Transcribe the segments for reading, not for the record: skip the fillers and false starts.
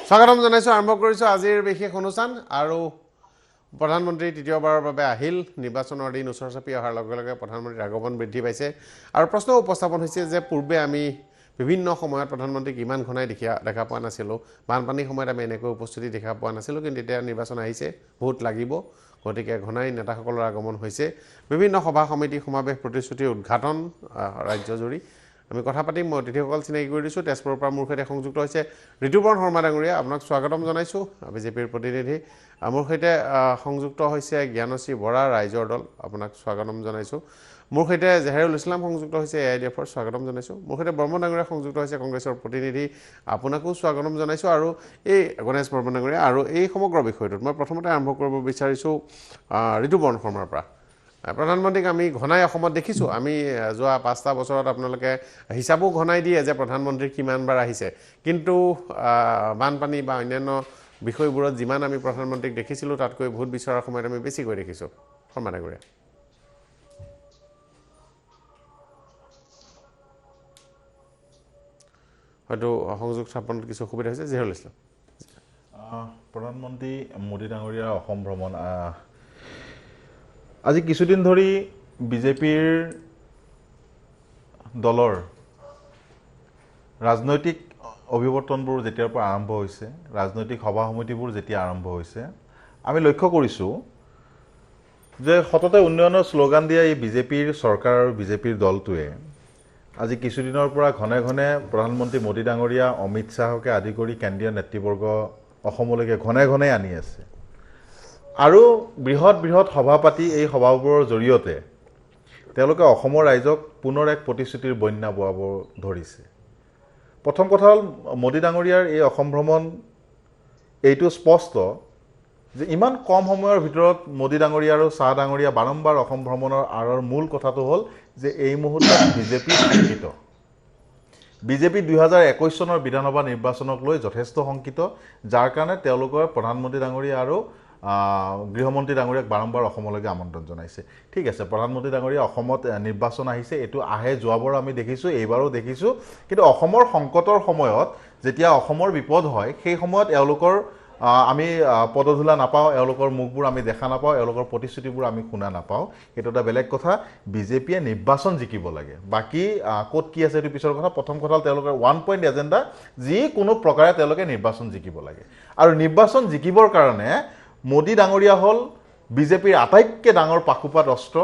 স্বাগতম জনাইছো আৰম্ভ কৰিছো আজিৰ বিশেষ অনুষ্ঠান আৰু প্ৰধানমন্ত্ৰী তৃতীয়বাৰৰ বাবে আহিল নিৰ্বাচনৰ দিন ওচৰ চাপি অহাৰ লগে লগে প্ৰধানমন্ত্ৰীৰ আগমন বৃদ্ধি পাইছে আৰু প্ৰশ্ন উপস্থাপন হৈছে যে পূৰ্বে আমি বিভিন্ন সময়ত প্ৰধানমন্ত্ৰীক ইমান ঘনাই দেখা পোৱা নাছিলো বানপানীৰ সময়ত আমি এনেকৈ উপস্থিতি দেখা পোৱা নাছিলো কিন্তু এতিয়া নিৰ্বাচন আহিছে ভোট লাগিব গতিকে ঘনাই নেতাসকলৰ আগমন হৈছে বিভিন্ন সভা সমিতি সমাৱেশ প্ৰতিশ্ৰুতিৰ উদ্ঘাটন ৰাজ্যজুৰি আমি কথা পাতিম মই অতিথিসকল চিনাকি কৰি দিছোঁ তেজপুৰৰ পৰা মোৰ সৈতে সংযুক্ত হৈছে ঋতুপৰ্ণ শৰ্মা ডাঙৰীয়া আপোনাক স্বাগতম জনাইছোঁ বিজেপিৰ প্ৰতিনিধি মোৰ সৈতে সংযুক্ত হৈছে জ্ঞানশ্ৰী বৰা ৰাইজৰ দল আপোনাক স্বাগতম জনাইছোঁ মোৰ সৈতে জেহাৰুল ইছলাম সংযুক্ত হৈছে AIDFৰ স্বাগতম জনাইছোঁ মোৰ সৈতে বৰ্মন ডাঙৰীয়া সংযুক্ত হৈছে কংগ্ৰেছৰ প্ৰতিনিধি আপোনাকো স্বাগতম জনাইছোঁ আৰু এই গণেশ বৰ্মন ডাঙৰীয়া আৰু এই সমগ্ৰ বিষয়টোত মই প্ৰথমতে আৰম্ভ কৰিব বিচাৰিছোঁ ঋতুপৰ্ণ শৰ্মাৰ পৰা প্ৰধানমন্ত্ৰীক আমি ঘনাই অসমত দেখিছোঁ আমি যোৱা 5টা বছৰত আপোনালোকে হিচাপো ঘনাই দিয়ে যে প্ৰধানমন্ত্ৰী কিমানবাৰ আহিছে কিন্তু বানপানী বা অন্যান্য বিষয়বোৰত যিমান আমি প্ৰধানমন্ত্ৰীক দেখিছিলোঁ তাতকৈ ভোট বিচৰাৰ সময়ত আমি বেছিকৈ দেখিছোঁ শৰ্মা ডাঙৰীয়া হয়তো সংযোগ স্থাপনত কিছু অসুবিধা হৈছে জেহাৰুল ইছলাম প্ৰধানমন্ত্ৰী মোদী ডাঙৰীয়াৰ অসম ভ্ৰমণ আজি কিছুদিন ধৰি বিজেপিৰ দলৰ ৰাজনৈতিক অভিৱৰ্তনবোৰ যেতিয়াৰ পৰা আৰম্ভ হৈছে ৰাজনৈতিক সভা সমিতিবোৰ যেতিয়া আৰম্ভ হৈছে আমি লক্ষ্য কৰিছোঁ যে সততে উন্নয়নৰ শ্লোগান দিয়া এই বিজেপিৰ চৰকাৰ আৰু বিজেপিৰ দলটোৱে আজি কিছুদিনৰ পৰা ঘনে ঘনে প্ৰধানমন্ত্ৰী মোদী ডাঙৰীয়া অমিত শ্বাহকে আদি কৰি কেন্দ্ৰীয় নেতৃবৰ্গ অসমলৈকে ঘনে ঘনে আনি আছে আৰু বৃহৎ বৃহৎ সভা পাতি এই সভাবোৰৰ জৰিয়তে তেওঁলোকে অসমৰ ৰাইজক পুনৰ এক প্ৰতিশ্ৰুতিৰ বন্যা বোৱাব ধৰিছে প্ৰথম কথা হ'ল মোদী ডাঙৰীয়াৰ এই অসম ভ্ৰমণ এইটো স্পষ্ট যে ইমান কম সময়ৰ ভিতৰত মোদী ডাঙৰীয়া আৰু শ্বাহ ডাঙৰীয়া বাৰম্বাৰ অসম ভ্ৰমণৰ আঁৰৰ মূল কথাটো হ'ল যে এই মুহূৰ্তত বিজেপি শংকিত বিজেপি 2021 চনৰ বিধানসভা নিৰ্বাচনক লৈ যথেষ্ট শংকিত যাৰ কাৰণে তেওঁলোকৰ প্ৰধানমন্ত্ৰী ডাঙৰীয়া আৰু গৃহমন্ত্ৰী ডাঙৰীয়াক বাৰম্বাৰ অসমলৈকে আমন্ত্ৰণ জনাইছে ঠিক আছে প্ৰধানমন্ত্ৰী ডাঙৰীয়া অসমত নিৰ্বাচন আহিছে এইটো আহে যোৱাবাৰ আমি দেখিছোঁ এইবাৰো দেখিছোঁ কিন্তু অসমৰ সংকটৰ সময়ত যেতিয়া অসমৰ বিপদ হয় সেই সময়ত এওঁলোকৰ আমি পদধূলা নাপাওঁ এওঁলোকৰ মুখবোৰ আমি দেখা নাপাওঁ এওঁলোকৰ প্ৰতিশ্ৰুতিবোৰ আমি শুনা নাপাওঁ সেইটো এটা বেলেগ কথা বিজেপিয়ে নিৰ্বাচন জিকিব লাগে বাকী ক'ত কি আছে এইটো পিছৰ কথা প্ৰথম কথা তেওঁলোকৰ 1 পইণ্ট এজেণ্ডা যিকোনো প্ৰকাৰে তেওঁলোকে নিৰ্বাচন জিকিব লাগে আৰু নিৰ্বাচন জিকিবৰ কাৰণে মোদী ডাঙৰীয়া হ'ল বিজেপিৰ আটাইতকৈ ডাঙৰ পাশুপাত অস্ত্ৰ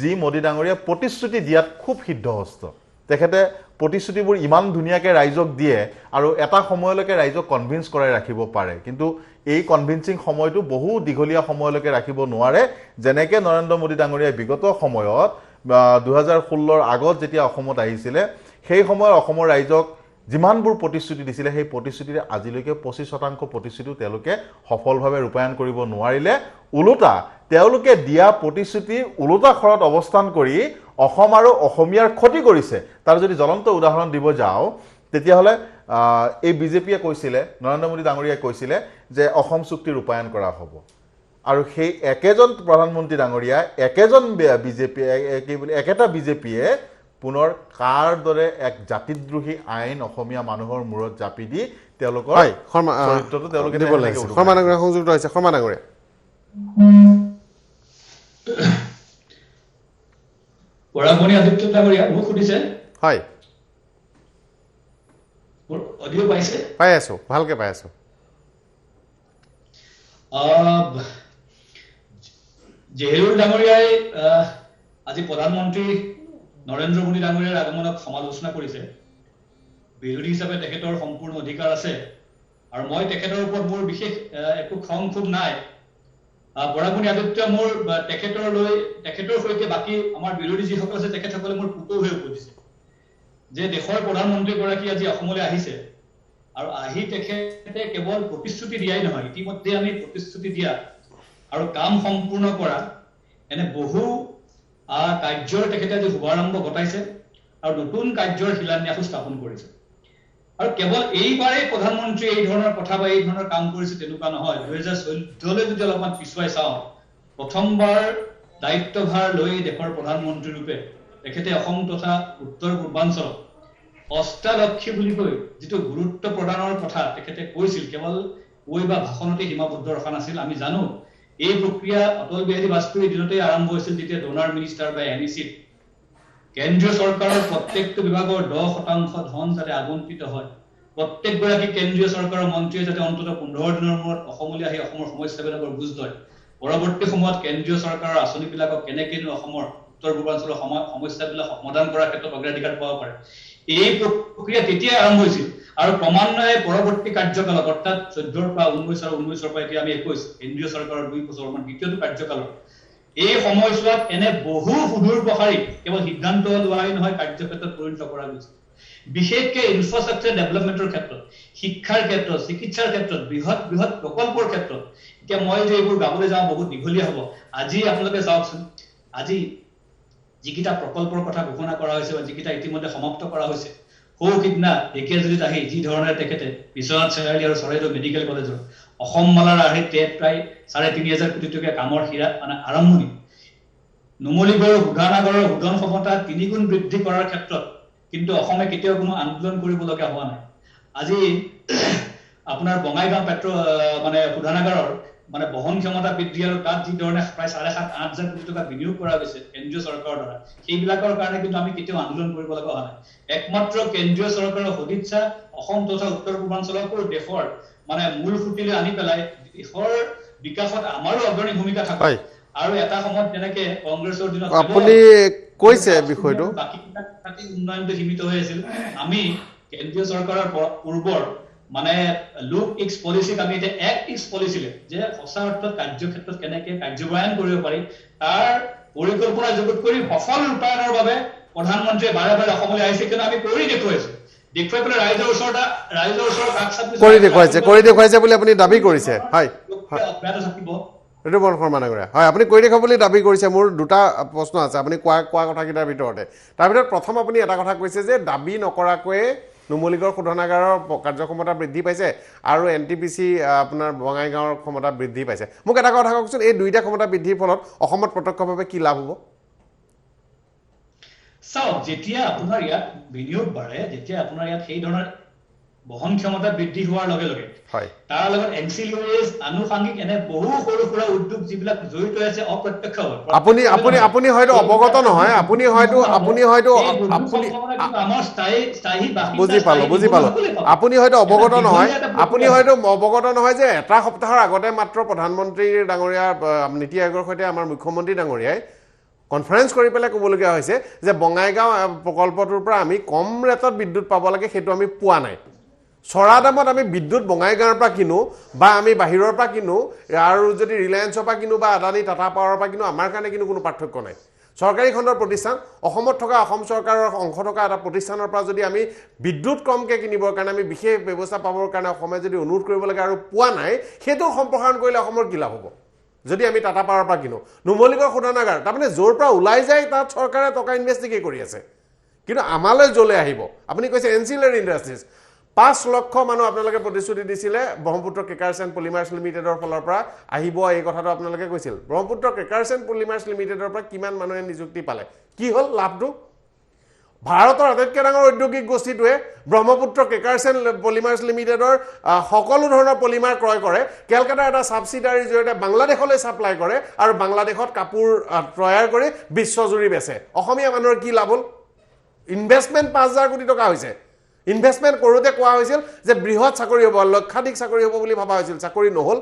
যি মোদী ডাঙৰীয়া প্ৰতিশ্ৰুতি দিয়াত খুব সিদ্ধহস্ত তেখেতে প্ৰতিশ্ৰুতিবোৰ ইমান ধুনীয়াকৈ ৰাইজক দিয়ে আৰু এটা সময়লৈকে ৰাইজক কনভিন্স কৰাই ৰাখিব পাৰে কিন্তু এই কনভিন্সিং সময়টো বহু দীঘলীয়া সময়লৈকে ৰাখিব নোৱাৰে যেনেকৈ নৰেন্দ্ৰ মোদী ডাঙৰীয়াই বিগত সময়ত 2016ৰ আগত যেতিয়া অসমত আহিছিলে সেই সময়ত অসমৰ ৰাইজক যিমানবোৰ প্ৰতিশ্ৰুতি দিছিলে সেই প্ৰতিশ্ৰুতিৰে আজিলৈকে 25% প্ৰতিশ্ৰুতিও তেওঁলোকে সফলভাৱে ৰূপায়ণ কৰিব নোৱাৰিলে ওলোটা তেওঁলোকে দিয়া প্ৰতিশ্ৰুতি ওলোটা খৰত অৱস্থান কৰি অসম আৰু অসমীয়াৰ ক্ষতি কৰিছে তাৰ যদি জ্বলন্ত উদাহৰণ দিব যাওঁ তেতিয়াহ'লে এই বিজেপিয়ে কৈছিলে নৰেন্দ্ৰ মোদী ডাঙৰীয়াই কৈছিলে যে অসম চুক্তি ৰূপায়ণ কৰা হ'ব আৰু সেই একেজন প্ৰধানমন্ত্ৰী ডাঙৰীয়া একেজন বিজেপি একেটা বিজেপিয়ে পুনৰ কাৰ দৰে এক জাতিদ্ৰোহী আইন অসমীয়া মানুহৰ মূৰত জাপি দি তেওঁলোকৰ চৰিত্ৰটো তেওঁলোকে দিব লাগিছিল শৰ্মা ডাঙৰীয়া সংযুক্ত হৈছে শৰ্মা ডাঙৰীয়া পৰামনি আদিত্য ডাঙৰীয়া মোক সুধিছে হয় মোৰ অডিও পাইছে পাই আছো ভালকৈ পাই আছো জেহেৰুল ডাঙৰীয়াই আজি প্ৰধানমন্ত্ৰী নৰেন্দ্ৰ মোদী ডাঙৰীয়াৰ আগমনক সমালোচনা কৰিছে বিৰোধী হিচাপে তেখেতৰ সম্পূৰ্ণ অধিকাৰ আছে আৰু মই তেখেতৰ ওপৰত মোৰ বিশেষ একো খং খুব নাই পৰামনি আদিত্য মোৰ তেখেতৰ সৈতে বাকী আমাৰ বিৰোধী যিসকল আছে তেখেতসকলে মোৰ পুতৌ হৈ পৰিছে যে দেশৰ প্ৰধানমন্ত্ৰীগৰাকী আজি অসমলৈ আহিছে আৰু আহি তেখেতে কেৱল প্ৰতিশ্ৰুতি দিয়াই নহয় ইতিমধ্যে আমি প্ৰতিশ্ৰুতি দিয়া আৰু কাম সম্পূৰ্ণ কৰা এনে বহু কাৰ্যৰ তেখেতে আজি শুভাৰম্ভ ঘটাইছে আৰু নতুন কাৰ্যৰ শিলান্যাসো স্থাপন কৰিছে আৰু কেৱল এইবাৰেই প্ৰধানমন্ত্ৰী এই ধৰণৰ কথা বা এই ধৰণৰ কাম কৰিছে তেনেকুৱা নহয় 2014লৈ যদি অলপমান পিছুৱাই চাওঁ প্ৰথমবাৰ দায়িত্বভাৰ লৈ দেশৰ প্ৰধানমন্ত্ৰী ৰূপে তেখেতে অসম তথা উত্তৰ পূৰ্বাঞ্চল অষ্টালক্ষী বুলি কৈ যিটো গুৰুত্ব প্ৰদানৰ কথা তেখেতে কৈছিল কেৱল কৈ বা ভাষণতে সীমাবদ্ধ ৰখা নাছিল আমি জানো এই প্ৰক্ৰিয়া অটল বিহাৰী বাজপেয়ীৰ দিনতেই আৰম্ভ হৈছিল যেতিয়া ডোনাৰ মিনিষ্টাৰ বা এনইচিত কেন্দ্ৰীয় চৰকাৰৰ প্ৰত্যেকটো বিভাগৰ 10% ধন যাতে আবণ্টিত হয় প্ৰত্যেকগৰাকী কেন্দ্ৰীয় চৰকাৰৰ মন্ত্ৰীয়ে যাতে অন্তত 15 দিনৰ মূৰত অসমলৈ আহি অসমৰ সমস্যাবিলাকৰ বুজ লয় পৰৱৰ্তী সময়ত কেন্দ্ৰীয় চৰকাৰৰ আঁচনিবিলাকক কেনেকেনো অসমৰ উত্তৰ পূৰ্বাঞ্চলৰ সমস্যাবিলাক সমাধান কৰাৰ ক্ষেত্ৰত অগ্ৰাধিকাৰ পাব পাৰে এই প্ৰক্ৰিয়া তেতিয়াই আৰম্ভ হৈছিল আৰু ক্ৰমান্বয়ে পৰৱৰ্তী কাৰ্যকালত অৰ্থাৎ 14 পৰা 19 আৰু 19 পৰা এতিয়া আমি 21 কেন্দ্ৰীয় চৰকাৰৰ 2 বছৰমান দ্বিতীয়টো কাৰ্যকালত এই সময়ছোৱাত এনে বহু সুদূৰ প্ৰসাৰী কেৱল সিদ্ধান্ত লোৱাই নহয় কাৰ্যক্ষেত্ৰত পৰিণত কৰা গৈছে বিশেষকৈ ইনফ্ৰাষ্ট্ৰাকচাৰ ডেভেলপমেণ্টৰ ক্ষেত্ৰত শিক্ষাৰ ক্ষেত্ৰত চিকিৎসাৰ ক্ষেত্ৰত বৃহৎ বৃহৎ প্ৰকল্পৰ ক্ষেত্ৰত এতিয়া মই যে এইবোৰ গাবলৈ যাওঁ বহুত দীঘলীয়া হ'ব আজি আপোনালোকে চাওকচোন আজি যিকেইটা প্ৰকল্পৰ কথা ঘোষণা কৰা হৈছে বা যিকেইটা ইতিমধ্যে সমাপ্ত কৰা হৈছে সিদিনা ঢেকীয়াজুলিত আহি যি ধৰণে তেখেতে বিশ্বনাথ চাৰিআলি আৰু চৰাইদেউ মেডিকেল কলেজৰ অসম মালাৰ আৰ্হিত প্ৰায় 3,500 কোটি টকীয়া কামৰ হীৰা মানে আৰম্ভণি নুমলীগড় শোধনাগাৰৰ শোধন ক্ষমতা 3 গুণ বৃদ্ধি কৰাৰ ক্ষেত্ৰত কিন্তু অসমে কেতিয়াও কোনো আন্দোলন কৰিবলগীয়া হোৱা নাই আজি আপোনাৰ বঙাইগাঁও মানে শোধনাগাৰৰ মানে বহন ক্ষমতা বৃদ্ধি আৰু তাত যি ধৰণে প্ৰায় 7,500-8,000 কোটি টকা বিনিয়োগ কৰা হৈছে কেন্দ্ৰীয় চৰকাৰৰ দ্বাৰা সেইবিলাকৰ কাৰণে কিন্তু আমি কেতিয়াও আন্দোলন কৰিব লগা হোৱা নাই একমাত্ৰ কেন্দ্ৰীয় চৰকাৰৰ সদিচ্ছা অসম তথা উত্তৰ পূৰ্বাঞ্চলকো দেশৰ মানে মূল সুতিলৈ আনি পেলাই দেশৰ বিকাশত আমাৰো অগ্ৰণী ভূমিকা থাকে আৰু এটা সময়ত যেনেকে কংগ্ৰেছৰ দিনত আপুনি কৈছে বিষয়টো বাকী উন্নয়নটো সীমিত হৈ আছিল আমি কেন্দ্ৰীয় চৰকাৰৰ পূৰ্বৰ মানে লুক এক্স পলিচিক আমি এতিয়া এক্ট এক্স পলিচিলে যে সঁচা অৰ্থত কাৰ্যক্ষেত্ৰত কেনেকে কাৰ্যবায়ন কৰিব পাৰি তাৰ পৰিকল্পনা যুগুত কৰি সফল ৰূপায়ণৰ বাবে প্ৰধানমন্ত্ৰীয়ে বাৰে বাৰে অসমলৈ আহিছে কিন্তু আমি কৰি দেখুৱাইছো দেখুৱাই পেলাই ৰাইজৰ ওচৰত কাষ চাপি কৰি দেখুৱাইছে বুলি আপুনি দাবী কৰিছে হয় এইটো বৰ শৰ্মা ডাঙৰীয়া হয় আপুনি কৰি দেখুৱাব বুলি দাবী কৰিছে মোৰ দুটা প্ৰশ্ন আছে আপুনি কোৱা কথাকেইটাৰ ভিতৰতে তাৰ ভিতৰত প্ৰথম আপুনি এটা কথা কৈছে যে দাবী নকৰাকৈয়ে নুমলীগড় শোধনাগাৰৰ কাৰ্যক্ষমতা বৃদ্ধি পাইছে আৰু NTPC আপোনাৰ বঙাইগাঁৱৰ ক্ষমতা বৃদ্ধি পাইছে মোক এটা কথা কওকচোন এই দুইটা ক্ষমতা বৃদ্ধিৰ ফলত অসমত প্ৰত্যক্ষভাৱে কি লাভ হ'ব চাওক যেতিয়া আপোনাৰ ইয়াত বিনিয়োগ বাঢ়ে যেতিয়া আপোনাৰ ইয়াত সেই ধৰণৰ বহন ক্ষমতা বৃদ্ধি হোৱাৰ লগে লগে তাৰ লগত এনচিলাৰীজ আনুষংগিক এনে বহু সৰু সুৰা উদ্যোগ যিবিলাক জড়িত আছে অপ্ৰত্যক্ষভাৱে আপুনি হয়তো অৱগত নহয় আপুনি হয়তো আমাৰ স্থায়ী বুজি পালো আপুনি হয়তো অৱগত নহয় যে এটা সপ্তাহৰ আগতে মাত্ৰ প্ৰধানমন্ত্ৰী ডাঙৰীয়া নীতি আয়োগৰ সৈতে আমাৰ মুখ্যমন্ত্ৰী ডাঙৰীয়াই কনফাৰেন্স কৰি পেলাই ক'বলগীয়া হৈছে যে বঙাইগাঁও প্ৰকল্পটোৰ পৰা আমি কম ৰেটত বিদ্যুৎ পাব লাগে সেইটো আমি পোৱা নাই চৰা দামত আমি বিদ্যুৎ বঙাইগাঁৱৰ পৰা কিনো বা আমি বাহিৰৰ পৰা কিনো আৰু যদি ৰিলায়েন্সৰ পৰা কিনো বা আদানী টাটা পাৱাৰৰ পৰা কিনো আমাৰ কাৰণে কিন্তু কোনো পাৰ্থক্য নাই চৰকাৰী খণ্ডৰ প্ৰতিষ্ঠান অসমত থকা অসম চৰকাৰৰ অংশ থকা এটা প্ৰতিষ্ঠানৰ পৰা যদি আমি বিদ্যুৎ কমকৈ কিনিবৰ কাৰণে আমি বিশেষ ব্যৱস্থা পাবৰ কাৰণে অসমে যদি অনুৰোধ কৰিব লাগে আৰু পোৱা নাই সেইটো সম্প্ৰসাৰণ কৰিলে অসমৰ কি লাভ হ'ব যদি আমি টাটা পাৱাৰৰ পৰা কিনো নুমলীগড় শোধনাগাৰ তাৰমানে য'ৰ পৰা ওলাই যায় তাত চৰকাৰে টকা ইনভেষ্টিগেট কৰি আছে কিন্তু আমালৈ য'লৈ আহিব আপুনি কৈছে এনচিলাৰী ইণ্ডাষ্ট্ৰিজ 5 লক্ষ মানুহ আপোনালোকে প্ৰতিশ্ৰুতি দিছিলে ব্ৰহ্মপুত্ৰ কেকাৰ্ছ এণ্ড পলিমাৰ্ছ লিমিটেডৰ ফালৰ পৰা আহিব এই কথাটো আপোনালোকে কৈছিল ব্ৰহ্মপুত্ৰ কেকাৰ্ছ এণ্ড পলিমাৰ্ছ লিমিটেডৰ পৰা কিমান মানুহে নিযুক্তি পালে কি হ'ল লাভটো ভাৰতৰ আটাইতকৈ ডাঙৰ ঔদ্যোগিক গোষ্ঠীটোৱে ব্ৰহ্মপুত্ৰ কেকাৰ্ছ এণ্ড পলিমাৰ্ছ লিমিটেডৰ সকলো ধৰণৰ পলিমাৰ ক্ৰয় কৰে কেলকাতাৰ এটা ছাবচিডাৰীৰ জৰিয়তে বাংলাদেশলৈ ছাপ্লাই কৰে আৰু বাংলাদেশত কাপোৰ তৈয়াৰ কৰি বিশ্বজুৰি বেচে অসমীয়া মানুহৰ কি লাভ হ'ল ইনভেষ্টমেণ্ট 5,000 কোটি টকা হৈছে ইনভেষ্টমেণ্ট কৰোঁতে কোৱা হৈছিল যে বৃহৎ চাকৰি হ'ব লক্ষাধিক চাকৰি হ'ব বুলি ভাবা হৈছিল চাকৰি নহ'ল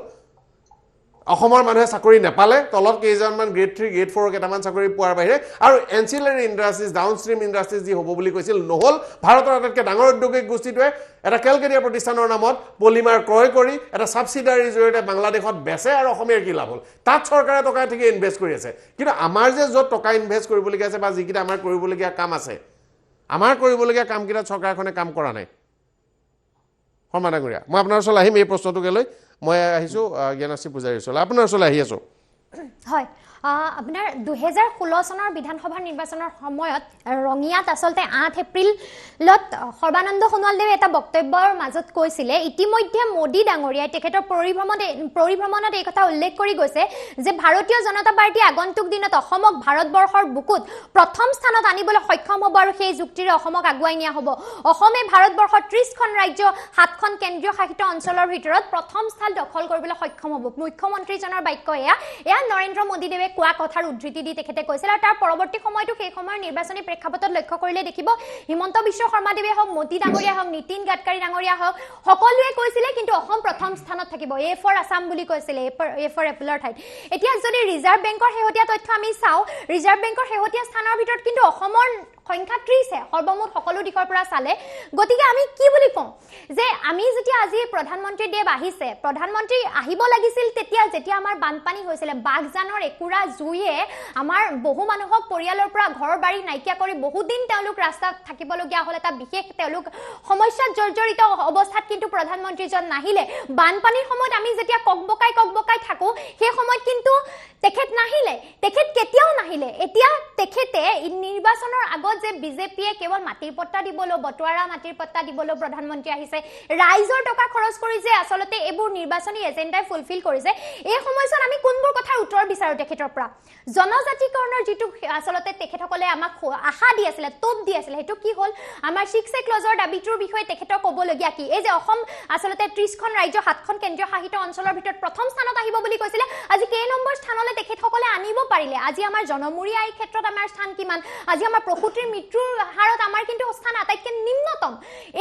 অসমৰ মানুহে চাকৰি নেপালে তলত কেইজনমান গ্ৰেড 3 গ্ৰেড 4 কেইটামান চাকৰি পোৱাৰ বাহিৰে আৰু এনচিলাৰী ইণ্ডাষ্ট্ৰিজ ডাউনষ্ট্ৰীম ইণ্ডাষ্ট্ৰিজ যি হ'ব বুলি কৈছিল নহ'ল ভাৰতৰ আটাইতকৈ ডাঙৰ ঔদ্যোগিক গোষ্ঠীটোৱে এটা কেলকেটীয়া প্ৰতিষ্ঠানৰ নামত পলিমাৰ ক্ৰয় কৰি এটা ছাবচিডাৰীৰ জৰিয়তে বাংলাদেশত বেচে আৰু অসমীয়াৰ কি লাভ হ'ল তাত চৰকাৰে টকা ঠিকে ইনভেষ্ট কৰি আছে কিন্তু আমাৰ যে য'ত টকা ইনভেষ্ট কৰিবলগীয়া আছে বা যিকেইটা আমাৰ কৰিবলগীয়া কাম আছে আমাৰ কৰিবলগীয়া কামকেইটা চৰকাৰখনে কাম কৰা নাই শৰ্মা ডাঙৰীয়া মই আপোনাৰ ওচৰলৈ আহিম এই প্ৰশ্নটোকে লৈ মই আহিছোঁ জ্ঞানশ্ৰী পূজাৰীৰ ওচৰলৈ আপোনাৰ ওচৰলৈ আহি আছোঁ হয় আপোনাৰ 2016 চনৰ বিধানসভা নিৰ্বাচনৰ সময়ত ৰঙিয়াত আচলতে 8 এপ্ৰিলত সৰ্বানন্দ সোণোৱালদেৱে এটা বক্তব্যৰ মাজত কৈছিলে ইতিমধ্যে মোদী ডাঙৰীয়াই তেখেতৰ পৰিভ্ৰমণত এই কথা উল্লেখ কৰি গৈছে যে ভাৰতীয় জনতা পাৰ্টি আগন্তুক দিনত অসমক ভাৰতবৰ্ষৰ বুকুত প্ৰথম স্থানত আনিবলৈ সক্ষম হ'ব আৰু সেই যুক্তিৰে অসমক আগুৱাই নিয়া হ'ব অসমে ভাৰতবৰ্ষৰ 30খন ৰাজ্য 7খন কেন্দ্ৰীয় শাসিত অঞ্চলৰ ভিতৰত প্ৰথম স্থান দখল কৰিবলৈ সক্ষম হ'ব মুখ্যমন্ত্ৰীজনৰ বাক্য এয়া নৰেন্দ্ৰ মোদী দেৱে কোৱা কথাৰ উদ্ধৃতি দি তেখেতে কৈছিল আৰু তাৰ পৰৱৰ্তী সময়তো সেই সময়ৰ নিৰ্বাচনী প্ৰেক্ষাপটত লক্ষ্য কৰিলে দেখিব হিমন্ত বিশ্ব শৰ্মা দেৱে হওক মোদী ডাঙৰীয়া হওক নীতিন গাডকাৰী ডাঙৰীয়া হওক সকলোৱে কৈছিলে কিন্তু অসম প্ৰথম স্থানত থাকিব এ ফৰ আসাম বুলি কৈছিলে এ ফৰ এপলৰ ঠাইত এতিয়া যদি ৰিজাৰ্ভ বেংকৰ শেহতীয়া তথ্য আমি চাওঁ ৰিজাৰ্ভ বেংকৰ শেহতীয়া স্থানৰ ভিতৰত কিন্তু অসমৰ সংখ্যা 30 সৰ্বমুঠ সকলো দিশৰ পৰা চালে গতিকে আমি কি বুলি কওঁ যে আমি যেতিয়া আজি প্ৰধানমন্ত্ৰী দেৱ আহিছে প্ৰধানমন্ত্ৰী আহিব লাগিছিল যেতিয়া আমাৰ বানপানী হৈছিল বাগজানৰ একুৰা জুইয়ে আমাৰ বহু মানুহক পৰিয়ালৰ পৰা ঘৰ বাৰী নাইকিয়া কৰি বহুদিন তেওঁলোক ৰাস্তাত থাকিবলগীয়া হ'ল এটা বিশেষ তেওঁলোক সমস্যাত জৰ্জৰিত অৱস্থাত কিন্তু প্ৰধানমন্ত্ৰীজন নাহিলে বানপানীৰ সময়ত আমি যেতিয়া ককবকাই থাকো সেই সময়ত কিন্তু তেখেত নাহিলে তেখেত কেতিয়াও নাহিলে এতিয়া তেখেতে নিৰ্বাচনৰ আগত যে বিজেপিয়ে কেৱল মাটিৰ পট্টা দিবলৈ বটুৱাৰা মাটিৰ পট্টা দিবলৈ প্ৰধানমন্ত্ৰী আহিছে ৰাইজৰ টকা খৰচ কৰি যে আচলতে এইবোৰ নিৰ্বাচনী এজেণ্ডাই ফুলফিল কৰিছে এই সময়ছোৱাত আমি কোনবোৰ কথাৰ উত্তৰ বিচাৰো তেখেতৰ পৰা জনজাতিকৰণৰ যিটো আচলতে তেখেতসকলে আমাক আশা দি আছিলে তোপ দি আছিলে সেইটো কি হ'ল আমাৰ 6 ক্লজৰ দাবীটোৰ বিষয়ে তেখেতৰ ক'বলগীয়া কি এই যে অসম আচলতে 30খন ৰাজ্য 7খন কেন্দ্ৰীয় শাসিত অঞ্চলৰ ভিতৰত প্ৰথম স্থানত আহিব বুলি কৈছিলে আজি কেই নম্বৰ স্থানলৈ তেখেতসকলে আনিব পাৰিলে আজি আমাৰ জনমূৰি আইৰ ক্ষেত্ৰত আমাৰ স্থান কিমান আজি আমাৰ প্ৰকৃতিৰ মৃত্যুৰ হাৰত আমাৰ কিন্তু স্থান আটাইতকৈ নিম্নতম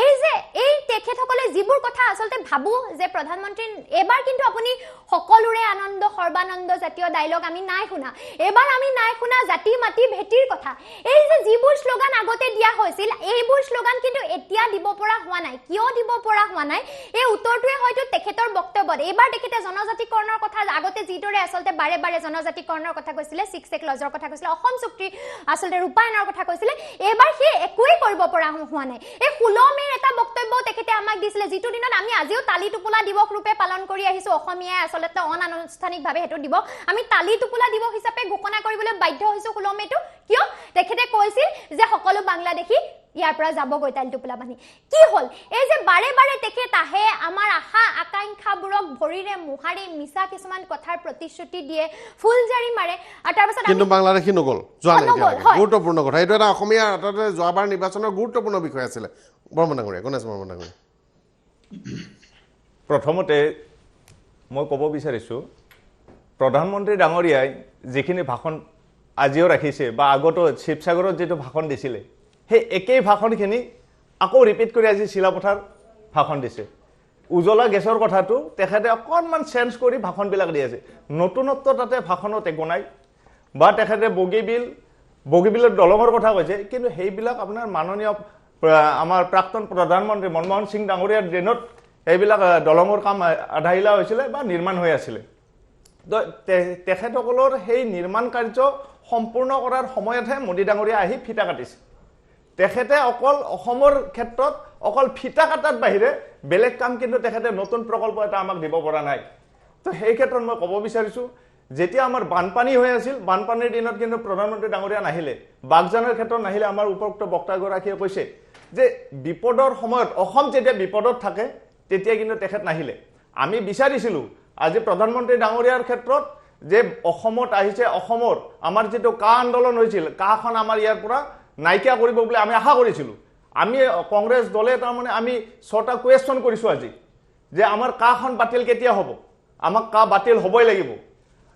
এই তেখেতসকলে যিবোৰ কথা আচলতে ভাবো যে প্ৰধানমন্ত্ৰী এবাৰ কিন্তু আপুনি সকলোৰে আনন্দ সৰ্বানন্দ জাতীয় ডায়লগ আমি নাই শুনা এবাৰ আমি নাই শুনা জাতি মাটি ভেটিৰ কথা এই যে যিবোৰ শ্লোগান আগতে দিয়া হৈছিল এইবোৰ শ্লোগান কিন্তু এতিয়া দিব পৰা হোৱা নাই কিয় দিব পৰা হোৱা নাই এই উত্তৰটোৱে হয়তো তেখেতৰ বক্তব্যত এবাৰ তেখেতে জনজাতিকৰণৰ কথা আগতে যিদৰে আচলতে বাৰে বাৰে জনজাতিকৰণৰ কথা কৈছিলে 6 ক্লজৰ কথা কৈছিলে অসম চুক্তি আচলতে ৰূপায়ণৰ কথা কৈছিলে এবাৰ সেই একোৱেই কৰিব পৰা হোৱা নাই এই 16 মেৰ এটা বক্তব্য তেখেতে আমাক দিছিলে যিটো দিনত আমি আজিও তালি টোপোলা দিৱস ৰূপে পালন কৰি আহিছো অসমীয়াই আচলতে অনানুষ্ঠানিকভাৱে হেতু দিব আমি তালি টোপোলা দিৱস হিচাপে ঘোষণা কৰিবলৈ বাধ্য হৈছো 16 মেটো কিয় তেখেতে কৈছিল যে সকলো বাংলাদেশী ইয়াৰ পৰা যাবগৈ তালি টোপোলা বান্ধি কি হ'ল এই যে বাৰে বাৰে তেখেত আহে আমাৰ আশা আকাংক্ষাবোৰক ভৰিৰে মুহাৰি মিছা কিছুমান কথাৰ প্ৰতিশ্ৰুতি দিয়ে ফুলজাৰি মাৰে আৰু তাৰপিছত কিন্তু বাংলাদেশী নগ'ল যোৱা নাই গুৰুত্বপূৰ্ণ কথা এইটো এটা অসমীয়া আটাইতকৈ যোৱাবাৰ নিৰ্বাচনৰ গুৰুত্বপূৰ্ণ বিষয় আছিলে বৰ্মন ডাঙৰীয়া গণেশ বৰ্মন ডাঙৰীয়া প্ৰথমতে মই ক'ব বিচাৰিছোঁ প্ৰধানমন্ত্ৰী ডাঙৰীয়াই যিখিনি ভাষণ আজিও ৰাখিছে বা আগতো শিৱসাগৰত যিটো ভাষণ দিছিলে সেই একেই ভাষণখিনি আকৌ ৰিপিট কৰি আজি চিলাপথাৰ ভাষণ দিছে উজ্বলা গেছৰ কথাটো তেখেতে অকণমান চেঞ্জ কৰি ভাষণবিলাক দি আছে নতুনত্ব তাতে ভাষণত একো নাই বা তেখেতে বগীবিলৰ দলঙৰ কথা কৈছে কিন্তু সেইবিলাক আপোনাৰ মাননীয় আমাৰ প্ৰাক্তন প্ৰধানমন্ত্ৰী মনমোহন সিং ডাঙৰীয়াৰ দিনত এইবিলাক দলঙৰ কাম আধাইলা হৈছিলে বা নিৰ্মাণ হৈ আছিলে তো তেখেতসকলৰ সেই নিৰ্মাণ কাৰ্য সম্পূৰ্ণ কৰাৰ সময়তহে মোদী ডাঙৰীয়া আহি ফিটা কাটিছে তেখেতে অকল অসমৰ ক্ষেত্ৰত অকল ফিটা কাটাৰ বাহিৰে বেলেগ কাম কিন্তু তেখেতে নতুন প্ৰকল্প এটা আমাক দিব পৰা নাই তো সেই ক্ষেত্ৰত মই ক'ব বিচাৰিছোঁ যেতিয়া আমাৰ বানপানী হৈ আছিল বানপানীৰ দিনত কিন্তু প্ৰধানমন্ত্ৰী ডাঙৰীয়া নাহিলে বাগজানৰ ক্ষেত্ৰত নাহিলে আমাৰ উপযুক্ত বক্তাগৰাকীয়ে কৈছে যে বিপদৰ সময়ত অসম যেতিয়া বিপদত থাকে তেতিয়া কিন্তু তেখেত নাহিলে আমি বিচাৰিছিলোঁ আজি প্ৰধানমন্ত্ৰী ডাঙৰীয়াৰ ক্ষেত্ৰত যে অসমত আহিছে অসমৰ আমাৰ যিটো কা আন্দোলন হৈছিল কাখন আমাৰ ইয়াৰ পৰা নাইকিয়া কৰিব বুলি আমি আশা কৰিছিলোঁ আমি কংগ্ৰেছ দলে তাৰমানে আমি 6টা কুৱেশ্যন কৰিছোঁ আজি যে আমাৰ কাখন বাতিল কেতিয়া হ'ব আমাক কা বাতিল হ'বই লাগিব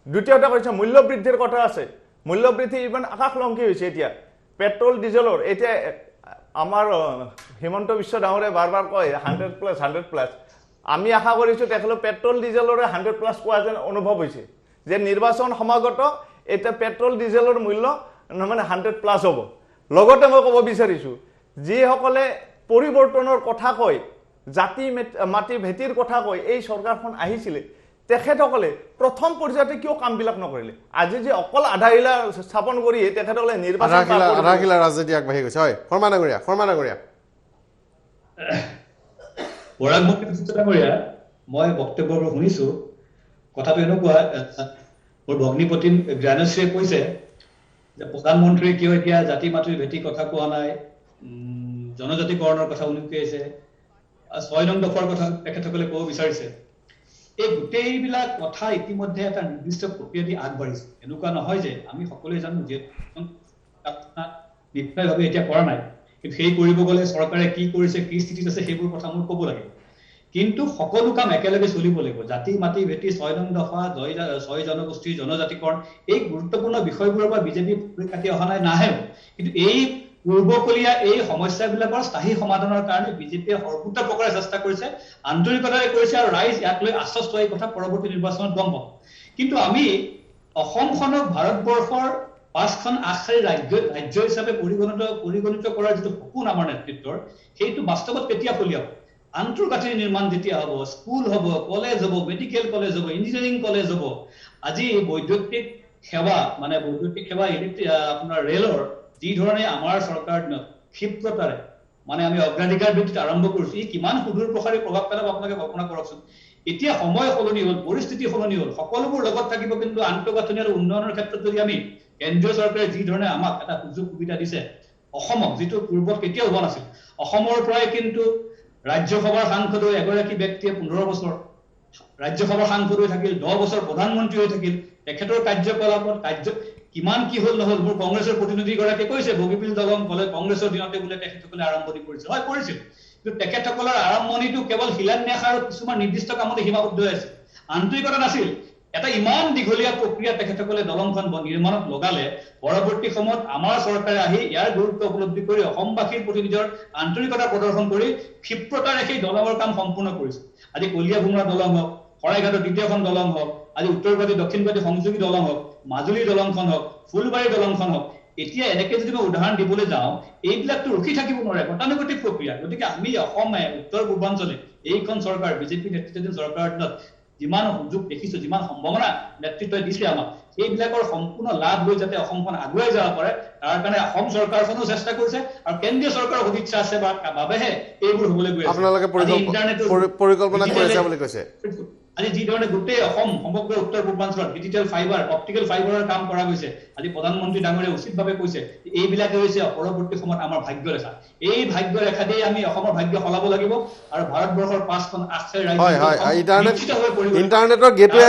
দ্বিতীয়টা কৈছে মূল্য বৃদ্ধিৰ কথা আছে মূল্য বৃদ্ধি ইমান আকাশলংঘী হৈছে এতিয়া পেট্ৰল ডিজেলৰ এতিয়া আমাৰ হিমন্ত বিশ্ব ডাঙৰে বাৰ বাৰ কয় 100+100+ আমি আশা কৰিছোঁ তেখেতলোক পেট্ৰল ডিজেলৰে 100+ পোৱা যেন অনুভৱ হৈছে যে নিৰ্বাচন সমাগত এতিয়া পেট্ৰল ডিজেলৰ মূল্য মানে 100+ হ'ব লগতে মই ক'ব বিচাৰিছোঁ যিসকলে পৰিৱৰ্তনৰ কথা কয় জাতি মাটি ভেটিৰ কথা কয় এই চৰকাৰখন আহিছিলে তেখেতসকলে প্ৰথম পৰ্যায়তে কিয় কামবিলাক নকৰিলে আজি যে অকল আধাইলা স্থাপন কৰি তেখেতসকলে নিৰ্বাচন আধাইলা ৰাজনীতি আগবাঢ়ি গৈছে হয় শৰ্মা ডাঙৰীয়া বৰাক ডাঙৰীয়া মই বক্তব্যবোৰ শুনিছোঁ কথাটো এনেকুৱা মোৰ ভগ্নীপতি জ্ঞানশ্ৰীয়ে কৈছে যে প্ৰধানমন্ত্ৰীয়ে কিয় এতিয়া জাতি মাতৃৰ ভেটি কথা কোৱা নাই, জনজাতিকৰণৰ কথা উল্লেখ কৰিছে, 6 নং দফাৰ কথা তেখেতসকলে ক'ব বিচাৰিছে। এই গোটেইবিলাক কথা ইতিমধ্যে এটা নিৰ্দিষ্ট প্ৰক্ৰিয়া দি আগবাঢ়িছে। এনেকুৱা নহয় যে আমি সকলোৱে জানো যে নিশ্চয়ভাৱে এতিয়া কৰা নাই, কিন্তু সেই কৰিব গ'লে চৰকাৰে কি কৰিছে, কি স্থিতিত আছে সেইবোৰ কথা মোৰ ক'ব লাগে। কিন্তু সকলো কাম একেলগে চলিব লাগিব। জাতি মাটি ভেটি 6 নং দফা 6 জনগোষ্ঠীৰ জনজাতিকৰণ এই গুৰুত্বপূৰ্ণ বিষয়বোৰৰ পৰা বিজেপি কাটি অহা নাই নাহেও, কিন্তু এই পূৰ্বকলীয়া এই সমস্যাবিলাকৰ স্থায়ী সমাধানৰ কাৰণে বিজেপিয়ে সৰ্বোচ্চ প্ৰকাৰে চেষ্টা কৰিছে, আন্তৰিকতাৰে কৰিছে, আৰু ৰাইজ ইয়াক লৈ আশ্বস্ত এই কথা পৰৱৰ্তী নিৰ্বাচনত গম পাব। কিন্তু আমি অসমখনক ভাৰতবৰ্ষৰ 5খন আগশাৰী ৰাজ্য হিচাপে পৰিগণিত কৰাৰ যিটো সপোন আমাৰ নেতৃত্বৰ, সেইটো বাস্তৱত কেতিয়া ফলিয়াব? আন্তঃগাঁথনি নিৰ্মাণ যেতিয়া হ'ব, স্কুল হ'ব, কলেজ হ'ব, মেডিকেল কলেজ হ'ব, ইঞ্জিনিয়াৰিং কলেজ হ'ব, আজি বৈদ্যুতিক সেৱা আপোনাৰ ৰেলৰ যি ধৰণে আমাৰ চৰকাৰ ক্ষিপ্ৰতাৰে আমি অগ্ৰাধিকাৰ ভিত্তিত আৰম্ভ কৰিছো, ই কিমান সুদূৰ প্ৰসাৰী প্ৰভাৱ পেলাব আপোনালোকে কল্পনা কৰকচোন। এতিয়া সময় সলনি হ'ল, পৰিস্থিতি সলনি হ'ল, সকলোবোৰ লগত থাকিব, কিন্তু আন্তঃগাঁথনি আৰু উন্নয়নৰ ক্ষেত্ৰত যদি আমি কেন্দ্ৰীয় চৰকাৰে যি ধৰণে আমাক এটা সুযোগ সুবিধা দিছে, অসমক যিটো পূৰ্বত কেতিয়াও হোৱা নাছিল, অসমৰ পৰাই কিন্তু ৰাজ্যসভাৰ সাংসদ হৈ এগৰাকী ব্যক্তিয়ে 15 বছৰ ৰাজ্যসভাৰ সাংসদ হৈ থাকিল, 10 বছৰ প্ৰধানমন্ত্ৰী হৈ থাকিল। তেখেতৰ কাৰ্যকলাপত কিমান কি হ'ল নহ'ল, মোৰ কংগ্ৰেছৰ প্ৰতিনিধিগৰাকীয়ে কৈছে বগীবিল দলং ক'লে কংগ্ৰেছৰ দিনতে বোলে তেখেতসকলে আৰম্ভণি কৰিছিল। হয়, কৰিছিল, কিন্তু তেখেতসকলৰ আৰম্ভণিটো কেৱল শিলান্যাস আৰু কিছুমান নিৰ্দিষ্ট কামতে সীমাবদ্ধ হৈ আছিল, আন্তৰিকতা নাছিল। এটা ইমান দীঘলীয়া প্ৰক্ৰিয়া তেখেতসকলে দলংখন নিৰ্মাণত লগালে, পৰৱৰ্তী সময়ত আমাৰ চৰকাৰে আহি ইয়াৰ গুৰুত্ব উপলব্ধি কৰি অসমবাসীৰ প্ৰতি নিজৰ আন্তৰিকতা প্ৰদৰ্শন কৰি ক্ষিপ্ৰতাৰে সেই দলঙৰ কাম সম্পূৰ্ণ কৰিছে। আজি কলিয়াভোমোৰা দলং হওক, শৰাইঘাটৰ দ্বিতীয়খন দলং হওক, আজি উত্তৰগুৱাহাটী দক্ষিণগুৱাহাটী সংযোগী দলং হওক, মাজুলীৰ দলংখন হওক, ফুলবাৰীৰ দলংখন হওক, এতিয়া এনেকে যদি মই উদাহৰণ দিবলৈ যাওঁ, এইবিলাকতো ৰখি থাকিব নোৱাৰে, গতানুগতিক প্ৰক্ৰিয়া। গতিকে আমি অসমে উত্তৰ পূৰ্বাঞ্চলে এইখন চৰকাৰ বিজেপি নেতৃত্বাধীন চৰকাৰৰ দিনত যিমান সুযোগ দেখিছো, যিমান সম্ভাৱনা নেতৃত্বই দিছে আমাক, সেইবিলাকৰ সম্পূৰ্ণ লাভ লৈ যাতে অসমখন আগুৱাই যাব পাৰে, তাৰ কাৰণে অসম চৰকাৰখনো চেষ্টা কৰিছে, আৰু কেন্দ্ৰীয় চৰকাৰৰ সদিচ্ছা আছে বাবেহে এইবোৰ হ'বলৈ গৈ আছে। আপোনালোকে পৰিকল্পনা কৰিছে বুলি কৈছে। আজি যি ধৰণে গোটেই অসম সমগ্ৰ উত্তৰ পূৰ্বাঞ্চলত ডিজিটেল ফাইবাৰ, অপটিকেল ফাইবাৰৰ কাম কৰা গৈছে, আজি প্ৰধানমন্ত্ৰী ডাঙৰীয়ে উচিতভাৱে কৈছে এইবিলাকে হৈছে পৰৱৰ্তী সময়ত আমাৰ ভাগ্য ৰেখা। এই ভাগ্য ৰেখা দিয়ে আমি অসমৰ ভাগ্য সলাব লাগিব, আৰু ভাৰতবৰ্ষৰ 5খন আগশাৰী ইণ্টাৰনেটৰ গেটৱে